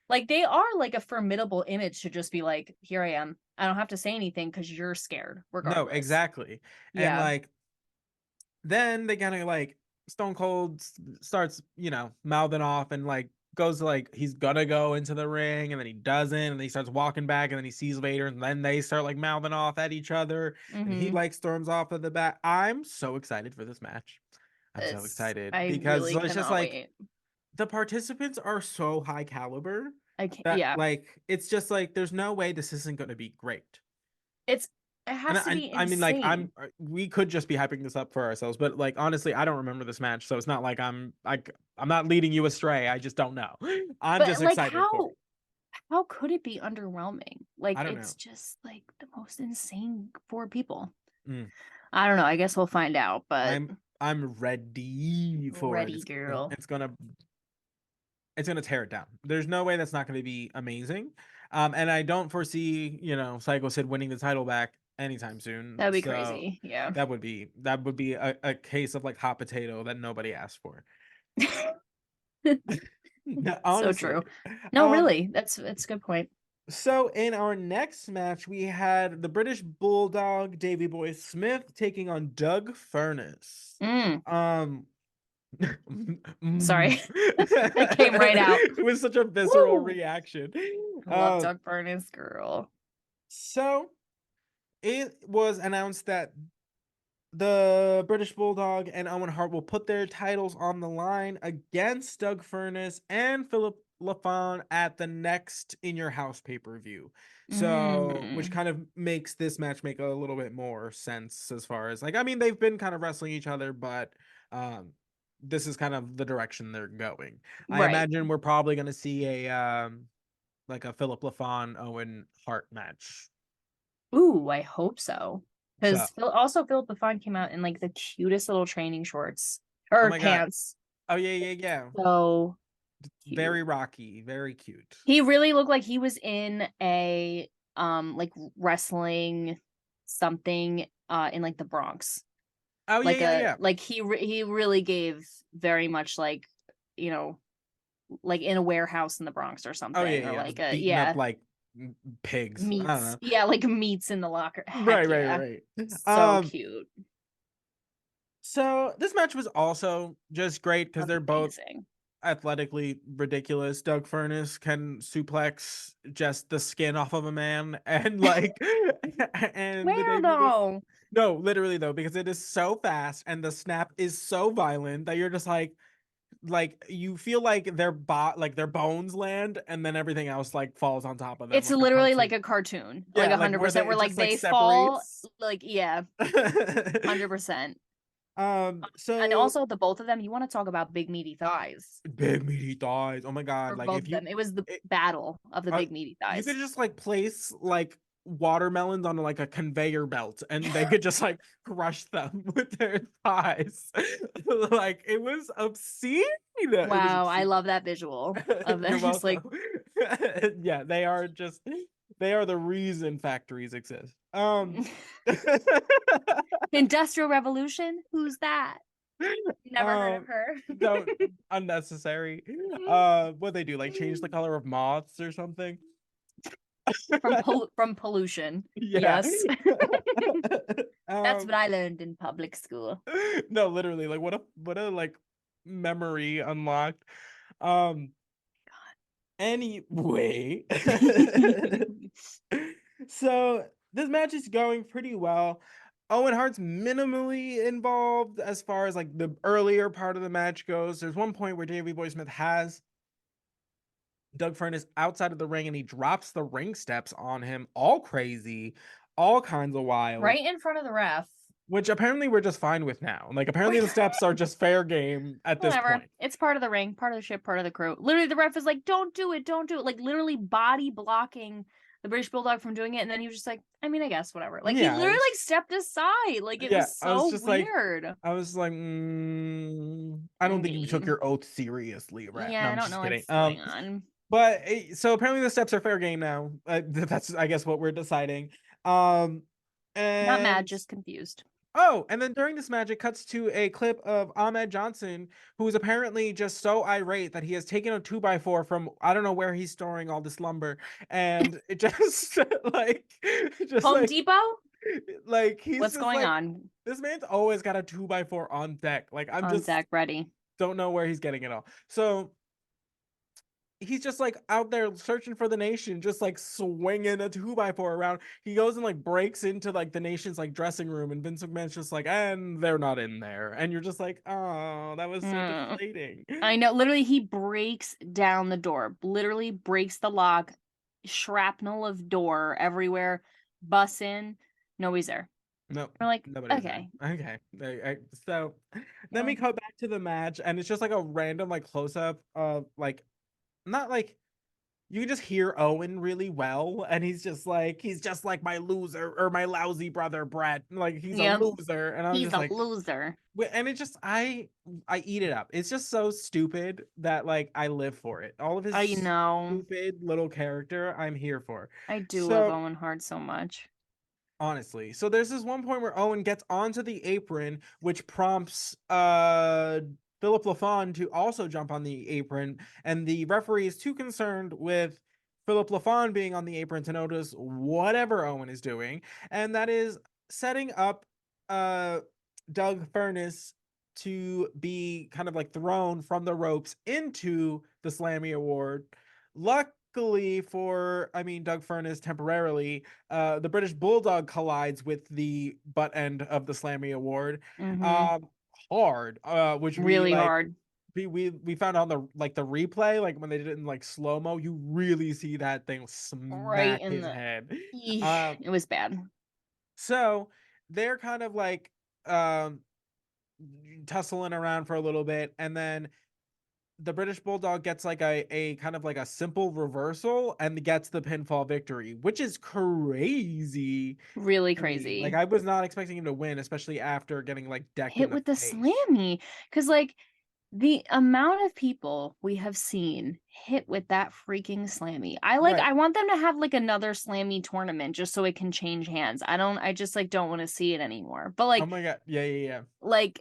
Like they are like a formidable image to just be like, here I am. I don't have to say anything because you're scared,
No,
regardless.
exactly. And
Yeah.
like then they kind of like Stone Cold starts, mouthing off and like goes to, like he's gonna go into the ring and then he doesn't and he starts walking back and then he sees Vader and then they start like mouthing off at each other and he
Mm-hmm.
like storms off of the back. I'm so excited for this match. I'm so excited
I
because
really
it's just
cannot
like
wait.
the participants are so high caliber
I can't,
that
yeah.
like it's just like there's no way this isn't going to be great.
It
And
has to be
I mean, like,
insane.
we could just be hyping this up for ourselves, but like, honestly, I don't remember this match, so it's not like I'm not leading you astray. I just don't know. I'm
But
just
like
excited for it.
how could it be underwhelming? Like
I don't know.
it's just like the most insane four people.
Mm.
I don't know. I guess we'll find out, but
I'm ready for it.
ready, girl.
It's gonna tear it down. There's no way that's not gonna be amazing. And I don't foresee, Psycho Sid winning the title back anytime soon.
That'd be
So
crazy. Yeah.
that would be a case of like hot potato that nobody asked for. No,
So
honestly.
true. No,
Um,
really. That's a good point.
so in our next match, we had the British Bulldog Davey Boy Smith taking on Doug Furnace.
Mm,
Um,
sorry. That came right out.
it was such a visceral
Woo!
reaction.
I love
Um,
Doug Furnace, girl.
so it was announced that the British Bulldog and Owen Hart will put their titles on the line against Doug Furnace and Philip LaFon at the next In Your House pay-per-view. So, which
Mm,
kind of makes this match make a little bit more sense as far as like, I mean, they've been kind of wrestling each other, but um, this is kind of the direction they're going. I
right.
imagine we're probably going to see a like a Philip LaFon Owen Hart match.
Ooh, I hope so.
So,
Because Philip Lafon came out in like the cutest little training shorts
oh
or
my God.
pants.
Oh yeah, yeah, yeah.
So cute.
Very rocky, very cute.
He really looked like he was in a like wrestling something in like the Bronx.
Oh yeah,
Like
yeah, yeah.
he really gave very much like, you know, like in a warehouse in the Bronx or
Oh yeah,
something, or
yeah.
like
Just
a
beating up
yeah,
like pigs. I don't
meats.
know.
Yeah, like meats in the locker. Heck
Right, right,
yeah.
right.
So cute.
So this match was also just great because they're both
Amazing.
athletically ridiculous. Doug Furnace can suplex just the skin off of a man and like and the
Where
Davey Boy.
though?
No, literally though, because it is so fast and the snap is so violent that you're just like you feel like their bones land and then everything else like falls on top of them
It's
like a
literally like
cartoon.
a cartoon, like
Yeah, like where
100%,
they
where
it
like
just like
they fall,
separates.
like yeah, 100%.
So
And also the both of them, you want to talk about big meaty thighs.
big meaty thighs. Oh my god!
For
Like
both
if
of them. It was the
it,
battle of the big meaty
you
thighs.
could just like place like watermelons on like a conveyor belt, and they could just like crush them with their thighs. Like it was obscene. It was
Wow, I
obscene.
love that visual of them
You're
just like
welcome. Yeah, they are the reason factories exist.
Industrial Revolution. Who's that? Never heard of her.
Don't unnecessary. What they do, like change the color of moths or something?
From pollution.
Yeah.
Yes. That's what
Um,
I learned in public school.
no, literally, like what a like memory unlocked. Um, anyway. So this match is going pretty well. Owen Hart's minimally involved as far as like the earlier part of the match goes. There's one point where Davey Boy Smith has Doug Furnas outside of the ring and he drops the ring steps on him, all crazy, all kinds of wild.
Right in front of the ref.
Which apparently we're just fine with now. Like apparently the steps are just fair game at this
Whatever.
point.
It's part of the ring, part of the ship, part of the crew. Literally, the ref is like, don't do it, don't do it. Like literally body blocking the British Bulldog from doing it. And then he was just like, I mean, I guess, whatever. Like
Yeah,
he literally like stepped aside. Like it
yeah,
was so weird.
I was like, I don't think you took
Indeed.
your oath seriously, Rat.
Yeah,
No,
I
I'm
don't
just
know
kidding.
what's going on.
But so apparently the steps are fair game now. That's I guess what we're deciding. And
Not mad, just confused.
oh, and then during this match, it cuts to a clip of Ahmed Johnson, who is apparently just so irate that he has taken a 2x4 from I don't know where he's storing all this lumber, and it just just
Home
like
Depot?
like he's
What's
just
going
like
on?
this man's always got a 2x4 on deck. Like I'm
On
just
Zach ready.
don't know where he's getting it all. So he's just like out there searching for the nation, just like swinging a 2x4 around. He goes and like breaks into like the nation's like dressing room, and Vince McMahon's just like, and they're not in there. And you're just like, oh, that was so deflating.
I know. Literally, he breaks down the door. Literally breaks the lock. Shrapnel of door everywhere. Bus in. Nobody's there.
No,
We're like,
nobody.
okay.
Okay. So then we go back to the match, and it's just like a random like close up of like not like you can just hear Owen really well, and he's just like my loser or my lousy brother Bret. Like he's a loser, and I'm
He's
just
a
like
loser.
and it just I eat it up. It's just so stupid that like I live for it. All of his
I know.
stupid little character, I'm here for.
I do love
So
Owen Hart so much.
honestly, so there's this one point where Owen gets onto the apron, which prompts Philip LaFawn to also jump on the apron, and the referee is too concerned with Philip LaFawn being on the apron to notice whatever Owen is doing, and that is setting up Doug Furnas to be kind of like thrown from the ropes into the Slammy Award. Luckily for, Doug Furnas temporarily, the British Bulldog collides with the butt end of the Slammy Award. Hard, which
really hard.
We found on the replay, like when they did it in like slow mo, you really see that thing smack his head.
It was bad.
So they're kind of like tussling around for a little bit, and then the British Bulldog gets like a kind of like a simple reversal and gets the pinfall victory, which is crazy.
Really crazy.
Like I was not expecting him to win, especially after getting like decked
hit
in the
with the
face.
Slammy. Because like the amount of people we have seen hit with that freaking Slammy. I want them to have like another Slammy tournament just so it can change hands. I just like don't want to see it anymore. But like,
oh my god, yeah.
Like,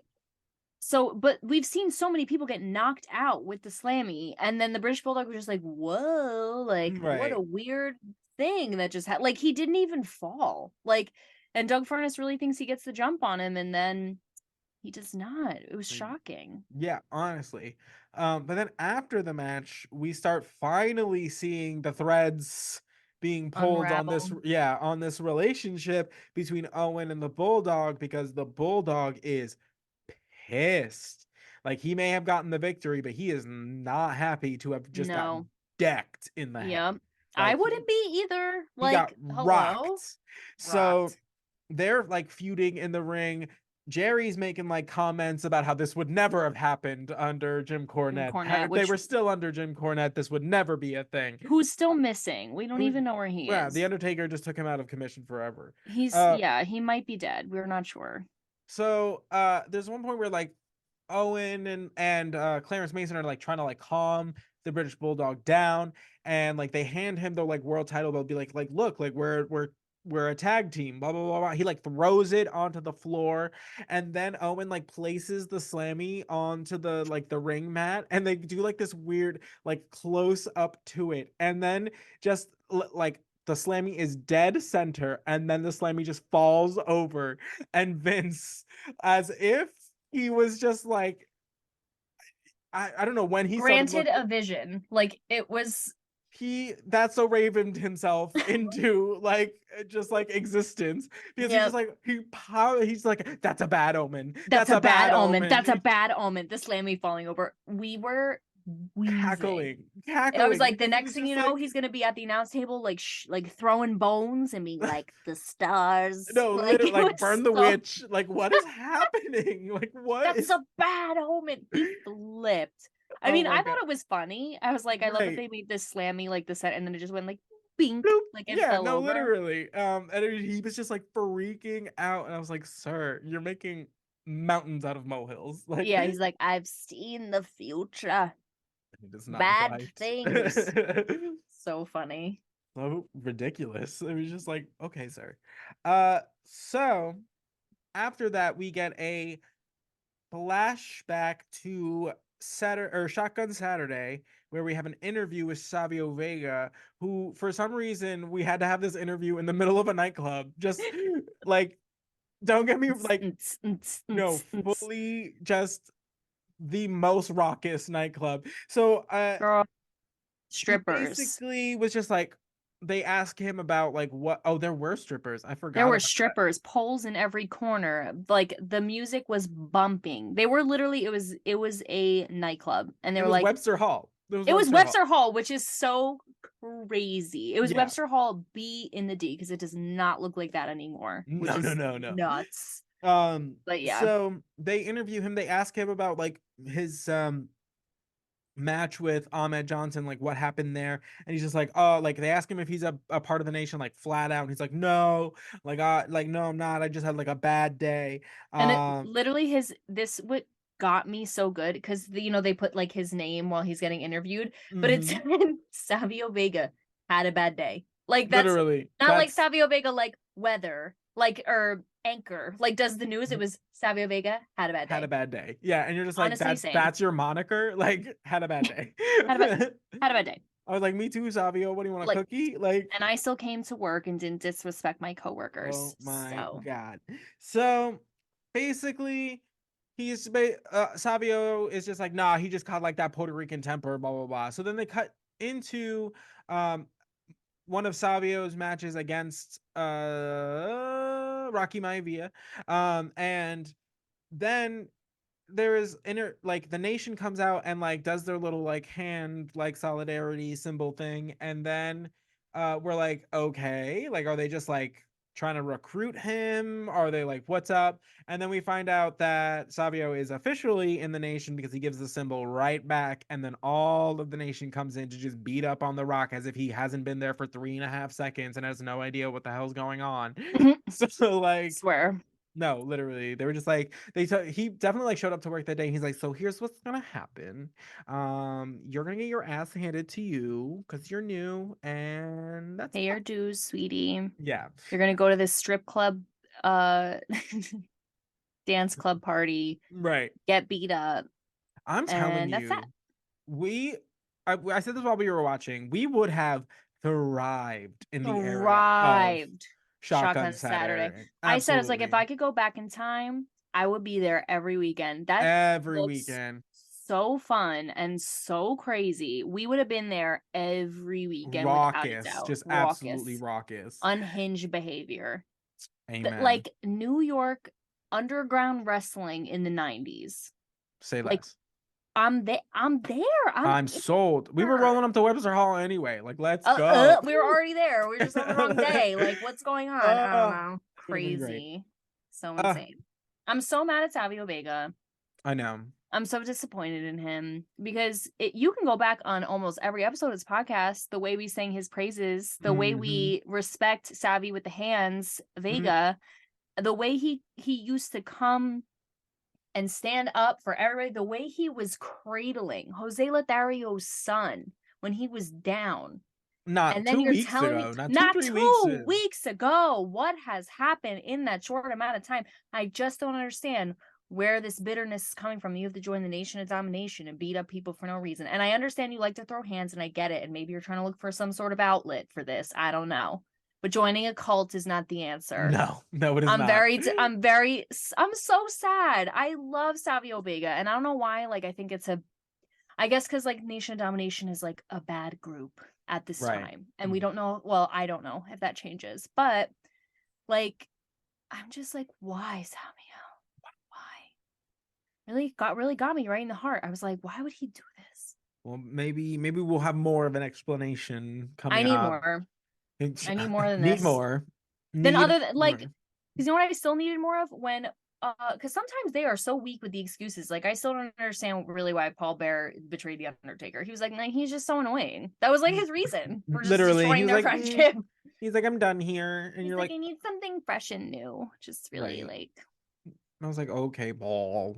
so, but we've seen so many people get knocked out with the Slammy, and then the British Bulldog was just like, whoa, like what a weird thing that just had. Like he didn't even fall. Like, and Doug Furnas really thinks he gets the jump on him, and then he does not. It was shocking.
Yeah, honestly. But then after the match, we start finally seeing the threads being pulled on this relationship between Owen and the Bulldog, because the Bulldog is pissed. Like he may have gotten the victory, but he is not happy to have just gotten decked in the head.
I wouldn't be either. Like,
he got rocked. So they're like feuding in the ring. Jerry's making like comments about how this would never have happened under Jim Cornette.
Cornette,
If they
which
were still under Jim Cornette, this would never be a thing.
who's still missing? We don't
Who-
even know where he
Yeah,
is.
the Undertaker just took him out of commission forever.
Yeah, he might be dead. We're not sure.
So there's one point where like Owen and Clarence Mason are like trying to like calm the British Bulldog down, and like they hand him the like world title. They'll be like look, like we're a tag team, blah blah blah blah. He like throws it onto the floor, and then Owen like places the Slammy onto the like the ring mat, and they do like this weird like close up to it, and then just like the Slammy is dead center, and then the Slammy just falls over, and Vince, as if he was just like, I don't know when he
Granted a vision. Like it was
that's so ravened himself into like just like existence, because he's just like he's like, that's a bad omen.
That's a bad omen. That's a bad omen. The Slammy falling over. We were
cackling.
I was like, the
He
next
was
thing you
just
know,
like,
he's gonna be at the announce table, like like throwing bones and being like, the stars.
no,
like,
literally, like burn the witch. Like, what is happening? Like, what?
That's a bad omen. He flipped. I mean, I thought it was funny. I was like, I love that they made this Slammy like the set, and then it just went like bing, like it fell over.
Literally. And he was just like freaking out, and I was like, sir, you're making mountains out of molehills. Like,
yeah, he's like, I've seen the future.
It is not
bad
right.
things. So funny.
So ridiculous. It was just like, okay, sir. So after that, we get a flashback to Saturday or Shotgun Saturday, where we have an interview with Savio Vega, who for some reason we had to have this interview in the middle of a nightclub. Just like, don't get me like, no, fully just the most raucous nightclub. So
girl, strippers
basically was just like, they asked him about like what, oh, there were strippers, I forgot
there were strippers, poles in every corner, like the music was bumping. They were literally, it was a nightclub, and they were like
Webster Hall.
It was Webster Hall, which is so crazy. It was
Yeah.
Webster Hall B in the D, because it does not look like that anymore.
No.
Nuts. But yeah.
So they interview him. They ask him about like his match with Ahmed Johnson, like what happened there, and he's just like, oh, like they ask him if he's a part of the Nation, like flat out, and he's like, no, like no, I'm not. I just had like a bad day.
And it literally what got me so good, because they put like his name while he's getting interviewed, but it's Savio Vega had a bad day. Like that's literally not like Savio Vega like weather, like or anchor, like does the news. It was Savio Vega had a bad day.
Had a bad day. Yeah, and you're just like,
honestly,
that's your moniker. Like, had a bad day.
had a bad day.
I was like, me too, Savio. What do you want, a cookie? Like,
and I still came to work and didn't disrespect my coworkers.
Oh my god. So basically, Savio is just like, nah, he just caught like that Puerto Rican temper, blah blah blah. So then they cut into one of Savio's matches against Rocky Maivia, and then there is the Nation comes out and like does their little like hand like solidarity symbol thing, and then we're like, okay, like are they just like trying to recruit him? Are they like, what's up? And then we find out that Savio is officially in the Nation because he gives the symbol right back, and then all of the Nation comes in to just beat up on The Rock as if he hasn't been there for 3.5 seconds and has no idea what the hell's going on. So like,
swear.
No, literally, they were just like, he definitely like showed up to work that day. And he's like, so here's what's gonna happen. You're gonna get your ass handed to you because you're new, and that's
pay your dues, sweetie.
Yeah,
you're gonna go to this strip club, dance club party,
right?
Get beat up.
I'm telling you, that's that. I said this while we were watching. We would have thrived in the era of Shotgun Saturday.
I said, it's like, if I could go back in time, I would be there every weekend.
Every weekend.
So fun and so crazy. We would have been there every weekend.
Raucous, just absolutely raucous.
Unhinged behavior.
Amen.
Like New York underground wrestling in the 90s.
Say less.
I'm there.
I'm sold. We were rolling up to Webster Hall anyway. Like, let's go.
We were already there. We were just on the wrong day. Like, what's going on? I don't know. Crazy. So insane. I'm so mad at Savio Vega.
I know.
I'm so disappointed in him because you can go back on almost every episode of this podcast, the way we sang his praises, the way we respect Savvy with the hands, Vega, the way he used to come and stand up for everybody, the way he was cradling Jose Lothario's son when he was down.
Not
and then
2
you're
weeks
telling
ago.
me
Not
2 weeks ago. What has happened in that short amount of time? I just don't understand where this bitterness is coming from. You have to join the Nation of Domination and beat up people for no reason. And I understand you like to throw hands, and I get it. And maybe you're trying to look for some sort of outlet for this. I don't know. But joining a cult is not the answer.
No, it is
I'm
not.
I'm so sad. I love Savio Vega, and I don't know why. Like, I think I guess because like Nation of Domination is like a bad group at this time, and we don't know. Well, I don't know if that changes, but like, I'm just like, why Savio? Why? Really got me right in the heart. I was like, why would he do this?
Well, maybe we'll have more of an explanation coming
I need
up.
more. I need more than
Need
this.
more.
Then other than like, because you know what I still needed more of when because sometimes they are so weak with the excuses. Like, I still don't understand really why Paul Bear betrayed the Undertaker. He was like, he's just so annoying. That was like his reason for just
literally
destroying their friendship.
He's like, I'm done here, and
He's
you're
like,
like,
I need something fresh and new. Just really like.
I was like, okay, Paul.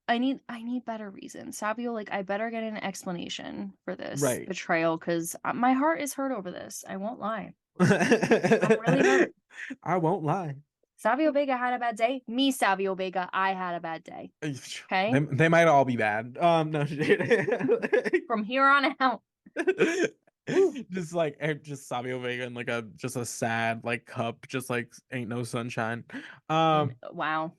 I need better reasons. Savio, like, I better get an explanation for this betrayal, because my heart is hurt over this. I won't lie. I'm really hurt.
I won't lie.
Savio Vega had a bad day. Me, Savio Vega, I had a bad day. Okay?
They might all be bad. No.
From here on out.
just Savio Vega in like a sad like cup, just like ain't no sunshine.
Wow.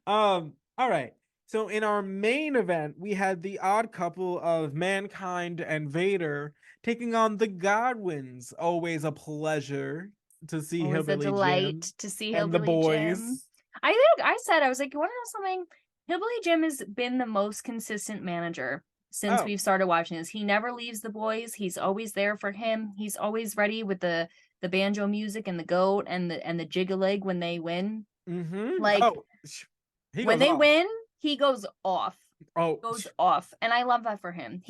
All right. So in our main event, we had the odd couple of Mankind and Vader taking on the Godwins. Always a pleasure to see Hillbilly
a delight
Jim
to see
and the
Hillbilly
boys.
Jim. I think I was like, you want to know something? Hillbilly Jim has been the most consistent manager since we've started watching this. He never leaves the boys. He's always there for him. He's always ready with the banjo music and the goat and the jig-a-leg when they win. Like, when they win, he goes off. Goes off, and I love that for him.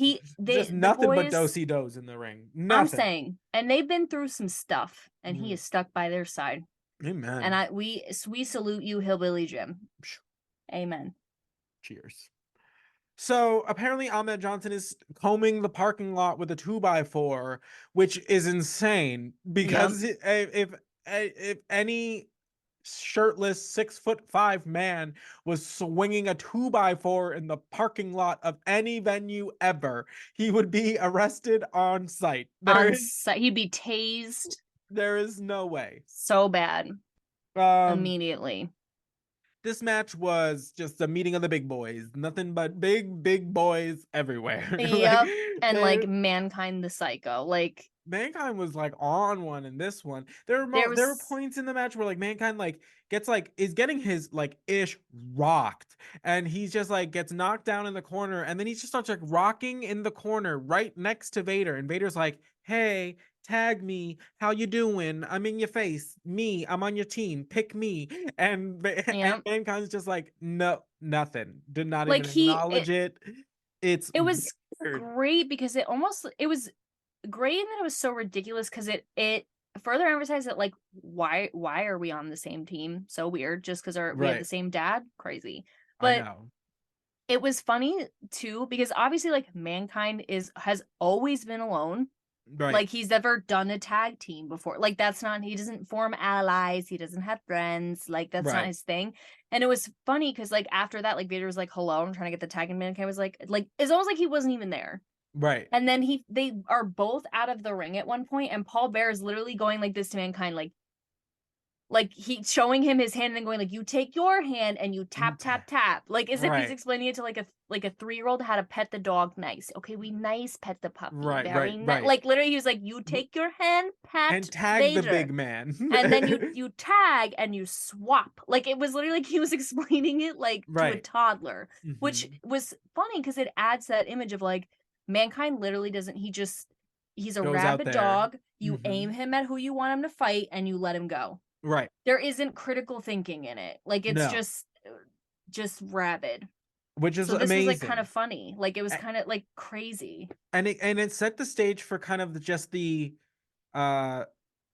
Just nothing but do-si-dos in the ring. Nothing.
I'm saying, and they've been through some stuff, and he is stuck by their side.
Amen.
And we salute you, Hillbilly Jim. Amen.
Cheers. So apparently Ahmed Johnson is combing the parking lot with a 2x4, which is insane because if any shirtless 6'5" man was swinging a 2x4 in the parking lot of any venue ever, he would be arrested on site.
He'd be tased.
There is no way.
So bad. Immediately.
This match was just a meeting of the big boys. Nothing but big boys everywhere.
Yep. And like Mankind the Psycho. Like,
Mankind was like on one in this one. There were points in the match where like Mankind like is getting his like ish rocked, and he's just like gets knocked down in the corner, and then he just starts like rocking in the corner right next to Vader, and Vader's like, hey, tag me, how you doing? I'm in your face. Me, I'm on your team. Pick me. And Mankind's just like, no, nothing. Did not like even acknowledge it. It
was great because it was great, and then it was so ridiculous because it further emphasized that like why are we on the same team? So weird, just because we have the same dad. Crazy. But it was funny too because obviously like Mankind has always been alone.
Right.
Like, he's never done a tag team before. Like, he doesn't form allies. He doesn't have friends. Like, that's not his thing. And it was funny because, like, after that, like, Vader was like, hello, I'm trying to get the tag, and Mankind was like, it's almost like he wasn't even there.
Right.
And then they are both out of the ring at one point, and Paul Bear is literally going like this to Mankind, like he's showing him his hand and going like, you take your hand and you tap. Like, as if he's explaining it to like a 3-year-old how to pet the dog nice. Okay, we nice pet the puppy. Right. Like, literally he was like, you take your hand, pat
and tag Vader, the big man.
and then you tag and you swap. Like, it was literally like he was explaining it like to a toddler, which was funny because it adds that image of like Mankind literally doesn't, he's a rabid dog. You aim him at who you want him to fight and you let him go.
Right.
There isn't critical thinking in it. Like, it's
No.
just rabid.
Which is
So this was like kind
amazing.
of funny. Like, it was kind of like crazy.
And it set the stage for kind of just uh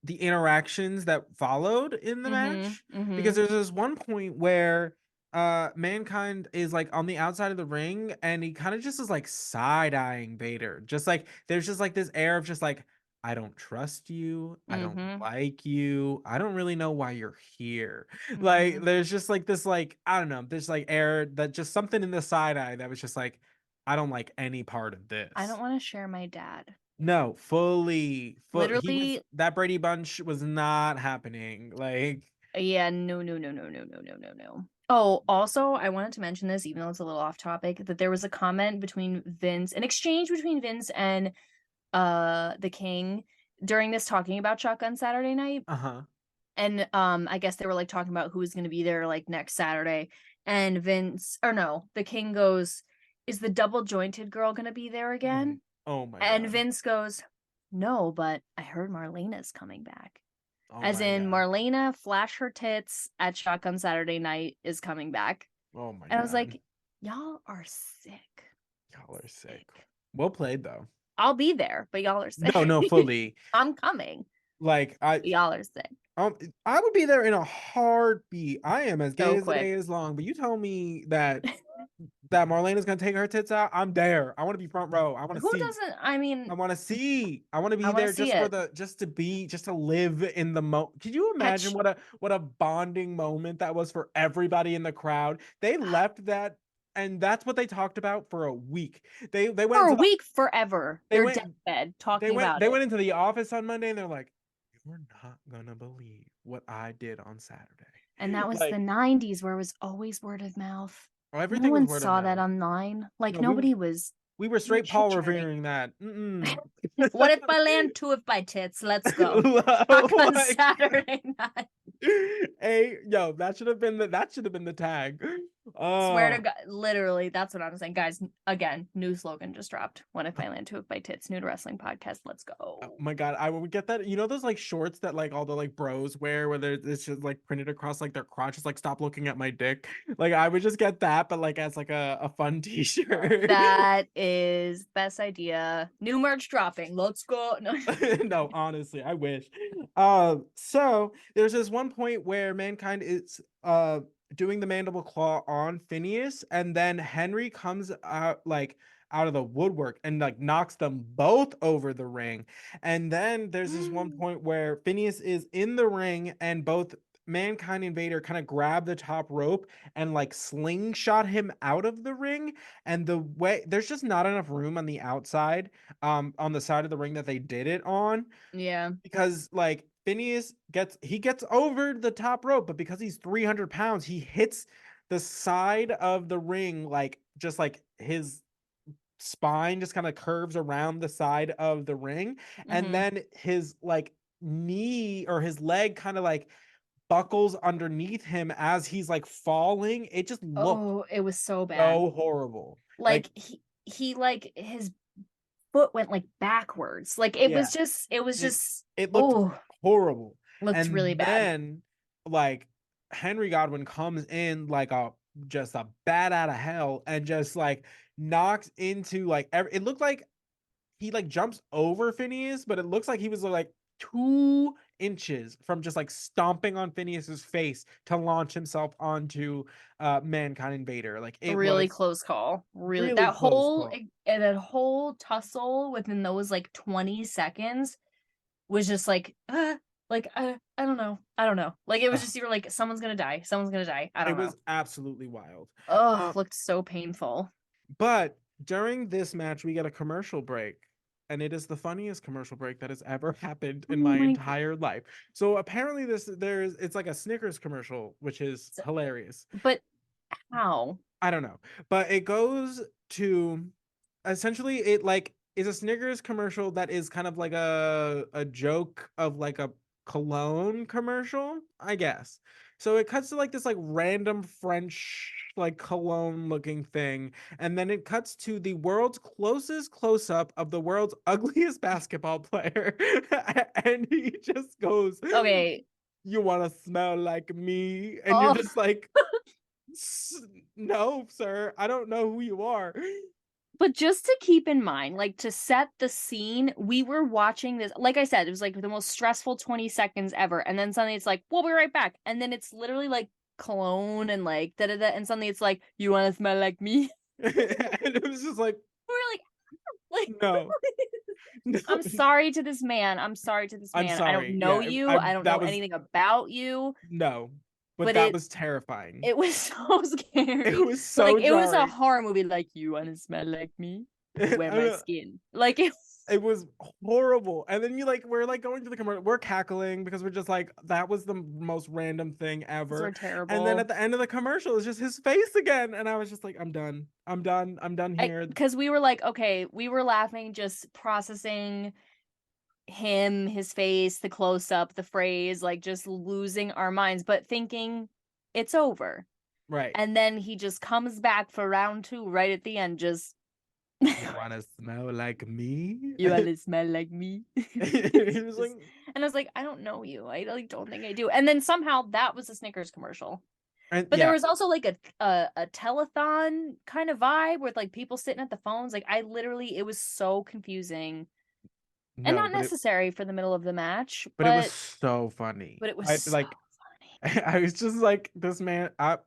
the interactions that followed in the match, because there's this one point where Mankind is like on the outside of the ring and he kind of just is like side-eyeing Vader, just like there's just like this air of just like, I don't trust you, I don't like you, I don't really know why you're here. Like there's just like this, like, I don't know, there's like air that just something in the side eye that was just like, I don't like any part of this.
I don't want to share my dad.
No, he was,
Literally,
that Brady Bunch was not happening. Like,
yeah, no. Oh, also, I wanted to mention this, even though it's a little off topic, that there was a comment between Vince, an exchange between Vince and the King during this, talking about Shotgun Saturday Night. And I guess they were like talking about who was going to be there like next Saturday. And Vince, or no, the King goes, "Is the double jointed girl going to be there again?"
oh my
And
god.
Vince goes, "No, but I heard Marlena's coming back."
Oh
As
my
in,
god.
Marlena flash her tits at Shotgun Saturday Night is coming back.
Oh my
And I was
god.
like, y'all are sick.
Y'all are sick. Well played though.
I'll be there, but y'all are sick.
No, fully.
I'm coming.
Like,
Y'all are sick.
I would be there in a heartbeat. I am as gay
So
as the
quick.
day is long, but you told me that Marlena's gonna take her tits out. I'm there. I want to be front row. I want to
Who
see.
doesn't? I mean,
I want to see. I want to be
I wanna
there
see
just for
it.
just to live in the moment. Could you imagine what a bonding moment that was for everybody in the crowd? They left that, and that's what they talked about for a week. They went
For a
into
week, forever.
they
They're
went
deathbed talking about
they
it.
went into the office on Monday and they're like, "You're not gonna believe what I did on Saturday."
And that was
Like,
the 90s, where it was always word of mouth. No
everything was
one
word of
saw that
mouth.
online. Like,
No,
nobody was
we were straight Paul
chit-chatting.
revering that.
What if I land two of my tits? Let's go.
Oh
On
my
Saturday night.
Hey, yo, that should have been the tag.
Swear to God, literally, that's what I'm saying, guys. Again, new slogan just dropped. What if I land two of my tits? New to wrestling podcast. Let's go.
Oh my god, I would get that. You know those like shorts that like all the like bros wear, where it's just like printed across like their crotch, just like "Stop looking at my dick." Like, I would just get that, but like as like a fun T-shirt.
That is best idea. New merch dropping. Let's go. No.
No, honestly, I wish. So there's this one point where Mankind is doing the mandible claw on Phineas, and then Henry comes out of the woodwork and like knocks them both over the ring. And then there's this one point where Phineas is in the ring and both Mankind and Vader kind of grab the top rope and like slingshot him out of the ring. And the way there's just not enough room on the outside, on the side of the ring that they did it on.
Yeah.
Because like Phineas gets over the top rope, but because he's 300 pounds, he hits the side of the ring, like just like his spine just kind of curves around the side of the ring, and then his like knee or his leg kind of like buckles underneath him as he's like falling. It just looked
It was so bad.
so horrible.
Like he like his foot went like backwards. Like it was just
it looked horrible.
Looked really bad.
Then like Henry Godwin comes in like a bat out of hell and just like knocks into like it looked like he like jumps over Phineas, but it looks like he was like 2 inches from just like stomping on Phineas's face to launch himself onto Mankind and Vader. Like, it
really
was
close call. Really,
really
that
close
whole
call.
and that whole tussle within those like 20 seconds was just like I don't know. Like, it was just, you were like, someone's gonna die. I don't know.
It was absolutely wild.
Looked so painful.
But during this match, we get a commercial break, and it is the funniest commercial break that has ever happened in my entire life. So apparently, it's like a Snickers commercial, which is hilarious.
But how?
I don't know. But it goes to essentially, it like is a Snickers commercial that is kind of like a joke of like a cologne commercial, I guess. So it cuts to like this like random French like cologne looking thing, and then it cuts to the world's closest close up of the world's ugliest basketball player, and he just goes,
Okay,
you want to smell like me? And you're
Oh.
just like, no, sir, I don't know who you are.
But just to keep in mind, like to set the scene, we were watching this. Like I said, it was like the most stressful 20 seconds ever. And then suddenly it's like, we'll be right back. And then it's literally like cologne and like da da da. And suddenly it's like, you want to smell like me?
And it was just like,
We're like,
no. No.
I'm sorry to this man. I'm sorry to this
I'm
man. I don't
sorry.
know
Yeah,
you. I don't know anything about you.
No, but
But
that was terrifying.
it was so scary.
It was
But,
so
like it was a
jarring.
horror movie. Like, you want to smell like me? Wear my skin. Like
it was horrible. And then we're like going to the commercial, we're cackling because we're just like, that was the most random thing ever.
Those are terrible.
And then at the end of the commercial, it's just his face again. And I was just like, I'm done here.
Because we were like, okay, we were laughing, just processing him, his face, the close up, the phrase, like just losing our minds, but thinking it's over.
Right.
And then he just comes back for round 2 right at the end, just
you want to smell like me?
You want to smell like me?
He was like,
and I was like, I don't know you. I like don't think I do. And then somehow that was a Snickers commercial. But there was also like a telethon kind of vibe with like people sitting at the phones. Like it was so confusing. And not necessary for the middle of the match.
But it was so funny.
But it was so funny.
I was just like, this man, I'll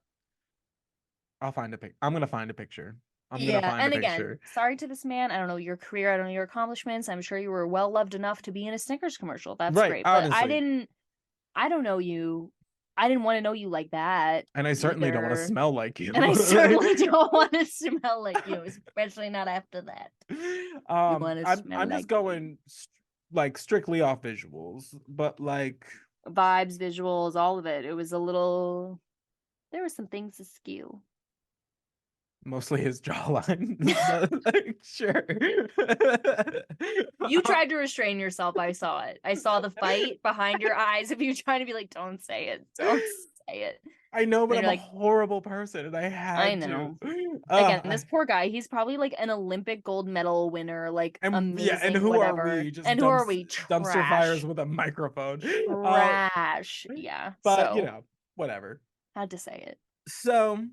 find a pic. I'm gonna find a picture.
Again, sorry to this man. I don't know your career. I don't know your accomplishments. I'm sure you were well loved enough to be in a Snickers commercial. That's right, great. Honestly. But I don't know you. I didn't want to know you like that.
And I certainly don't want to smell like you.
And I certainly don't want to smell like you, especially not after that.
I'm just going like strictly off visuals, but like
vibes, visuals, all of it. It was a little. There were some things askew.
Mostly his jawline. Sure.
You tried to restrain yourself. I saw it. I saw the fight behind your eyes of you trying to be like, don't say it. Don't say it.
I know, but I'm a horrible person and I
know. Again, this poor guy, he's probably like an Olympic gold medal winner, like amazing. Yeah,
and who
whatever.
Are we?
Who are we?
Dumpster fires with a microphone.
Trash. Yeah.
But whatever.
Had to say it.
So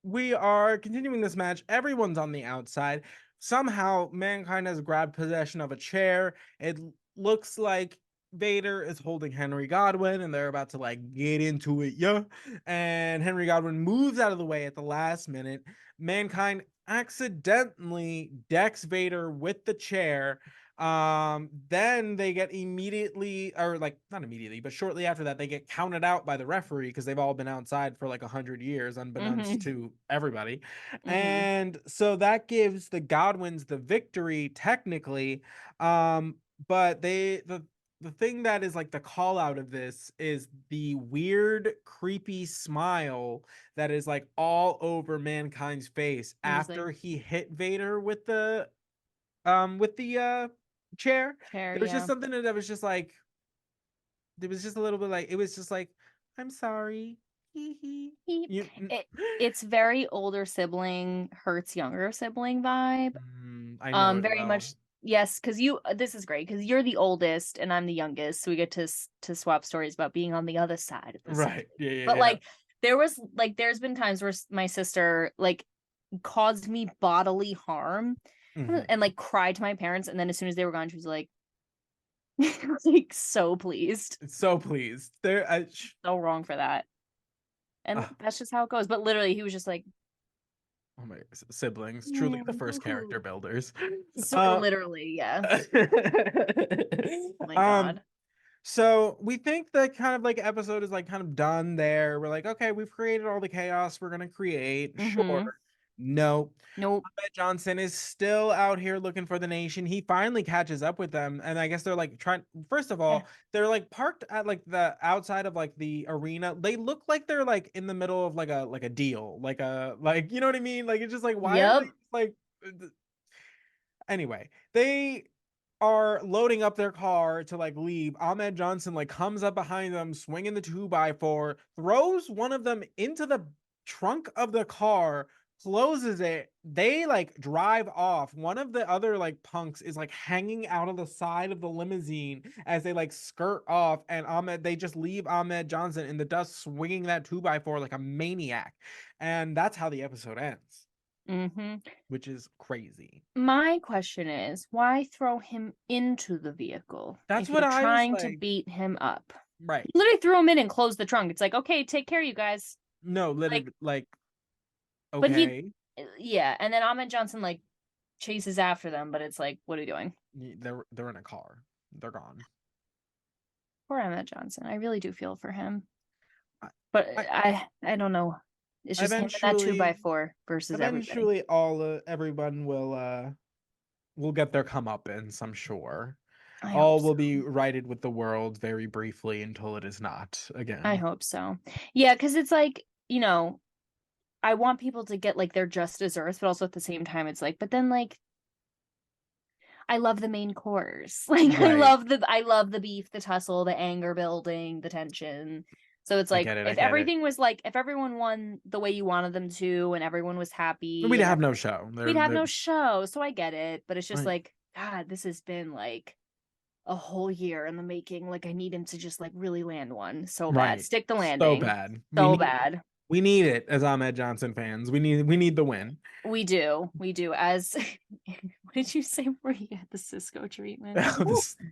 we are continuing this match. Everyone's on the outside. Somehow, Mankind has grabbed possession of a chair. It looks like Vader is holding Henry Godwin, and they're about to like get into it, yeah. And Henry Godwin moves out of the way at the last minute. Mankind accidentally decks Vader with the chair. Then they get immediately, or like not immediately, but shortly after that, they get counted out by the referee because they've all been outside for like 100 years, unbeknownst to everybody. And so that gives the Godwins the victory technically. But the thing that is like the call out of this is the weird, creepy smile that is like all over Mankind's face after he hit Vader with the chair. There was just something that was just like, there was just a little bit like, it was just like, I'm sorry.
It's very older sibling hurts younger sibling vibe.
I know
very much. Yes, because this is great because you're the oldest and I'm the youngest, so we get to swap stories about being on the other side of this.
Right. Yeah.
But like there's been times where my sister like caused me bodily harm and like cried to my parents, and then as soon as they were gone, she was like like so pleased.
So pleased.
So wrong for that. And that's just how it goes. But literally he was just like,
oh my siblings, truly the first character builders.
So literally, yeah. Oh my god.
So we think that kind of like episode is like kind of done there. We're like, okay, we've created all the chaos we're gonna create. Sure. Nope. Ahmed Johnson is still out here looking for the nation. He finally catches up with them, and I guess they're like trying. First of all, they're like parked at like the outside of like the arena. They look like they're like in the middle of like a deal, like you know what I mean? Like it's just like why are they like? Anyway, they are loading up their car to like leave. Ahmed Johnson like comes up behind them, swinging the 2x4, throws one of them into the trunk of the car, closes it. They like drive off. One of the other like punks is like hanging out of the side of the limousine as they like skirt off, and they just leave Ahmed Johnson in the dust swinging that 2x4 like a maniac, and that's how the episode ends, which is crazy.
My question is, why throw him into the vehicle
That's
if
what
you're
I was
trying to
like.
beat him up?
Right.
You literally threw him in and closed the trunk. It's like, okay, take care, you guys.
No, literally, like
But
okay.
yeah, and then Ahmed Johnson like chases after them, but it's like, what are you doing?
They're in a car. They're gone.
Poor Ahmed Johnson. I really do feel for him. But I don't know. It's just him and that 2x4 versus everybody.
Everyone will get their comeuppance, I'm sure.
I
All
hope
will
so.
be righted with the world very briefly until it is not again.
I hope so. Yeah, because it's like, you know, I want people to get like their just desserts, but also at the same time, it's like, but then like, I love the main course. Like
Right.
I love the beef, the tussle, the anger building, the tension. So it's like if everything was like if everyone won the way you wanted them to and everyone was happy,
we'd have no show.
We'd have no show. So I get it, but it's just
Right.
like, God, this has been like a whole year in the making. Like I need him to just like really land one so bad.
Right.
Stick the landing.
So bad.
Bad.
We need it as Ahmed Johnson fans. We need the win.
We do. As what did you say before he had the Cisco treatment?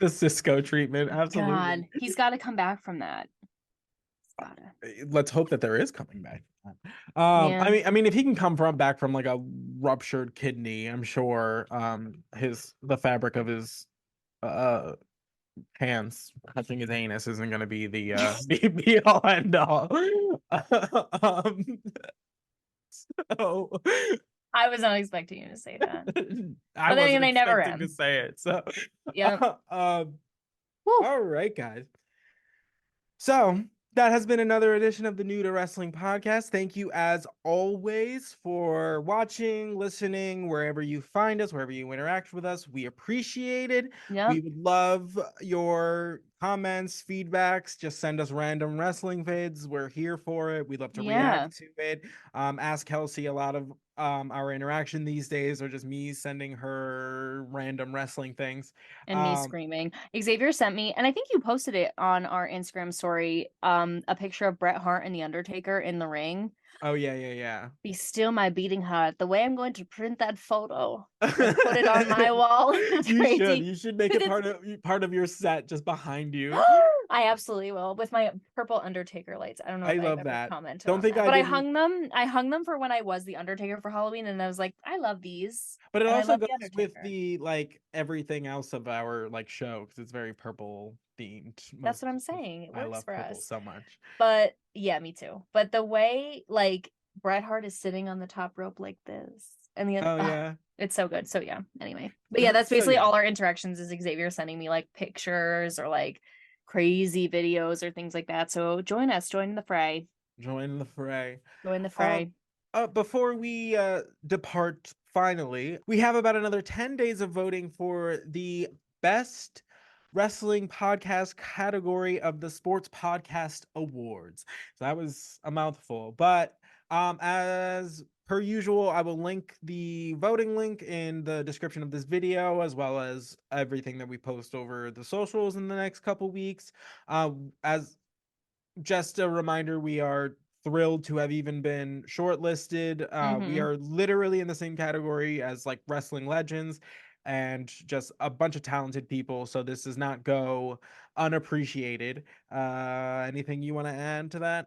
The Cisco treatment, absolutely.
God, he's got to come back from that.
Let's hope that there is coming back.
Yeah.
I mean, if he can come back from like a ruptured kidney, I'm sure the fabric of his pants touching his anus isn't going to be the be all end all. So
I was not expecting you to say that.
I
wasn't expecting
to say it. So
yeah.
All right, guys. So that has been another edition of the New to Wrestling podcast. Thank you, as always, for watching, listening, wherever you find us, wherever you interact with us. We appreciate it.
Yep.
We would love your comments, feedbacks. Just send us random wrestling vids. We're here for it. We'd love to react to it. Ask Kelsey. A lot of our interaction these days are just me sending her random wrestling things
and me screaming. Xavier sent me, and I think you posted it on our Instagram story, a picture of Bret Hart and the Undertaker in the ring.
Oh yeah.
Be still my beating heart. The way I'm going to print that photo and put it on my wall.
You should make it part of your set just behind you.
I absolutely will, with my purple Undertaker lights. I don't know if
I love
ever
that.
commented
Don't
on
think
that.
I
But
didn't...
I hung them for when I was the Undertaker for Halloween, and I was like, I love these.
But it also goes with the like everything else of our like show, because it's very purple themed.
That's what I'm saying. It works for us
so much.
But yeah, me too. But the way like Bret Hart is sitting on the top rope like this, and the it's so good. So yeah. Anyway, but yeah, that's basically all our interactions. Is Xavier sending me like pictures or like crazy videos or things like that. So join us. Join the fray.
Join the fray.
Before
we depart, finally, we have about another 10 days of voting for the best wrestling podcast category of the Sports Podcast Awards. So that was a mouthful, but as per usual, I will link the voting link in the description of this video, as well as everything that we post over the socials in the next couple weeks. As just a reminder, we are thrilled to have even been shortlisted. We are literally in the same category as like wrestling legends and just a bunch of talented people, so this does not go unappreciated. Anything you want to add to that?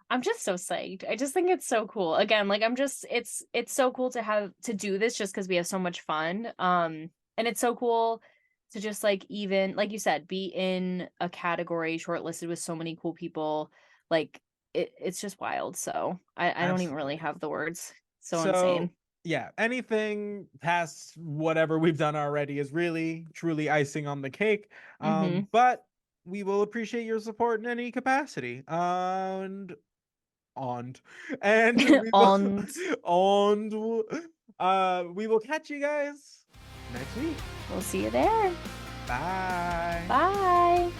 I'm just so psyched. I just think it's so cool. Again, like it's so cool to do this just because we have so much fun. And it's so cool to just like, even like you said, be in a category shortlisted with so many cool people. Like it's just wild. So I don't even really have the words. So insane.
Yeah, anything past whatever we've done already is really truly icing on the cake. But we will appreciate your support in any capacity. And we will catch you guys next week.
We'll see you there.
Bye.
Bye.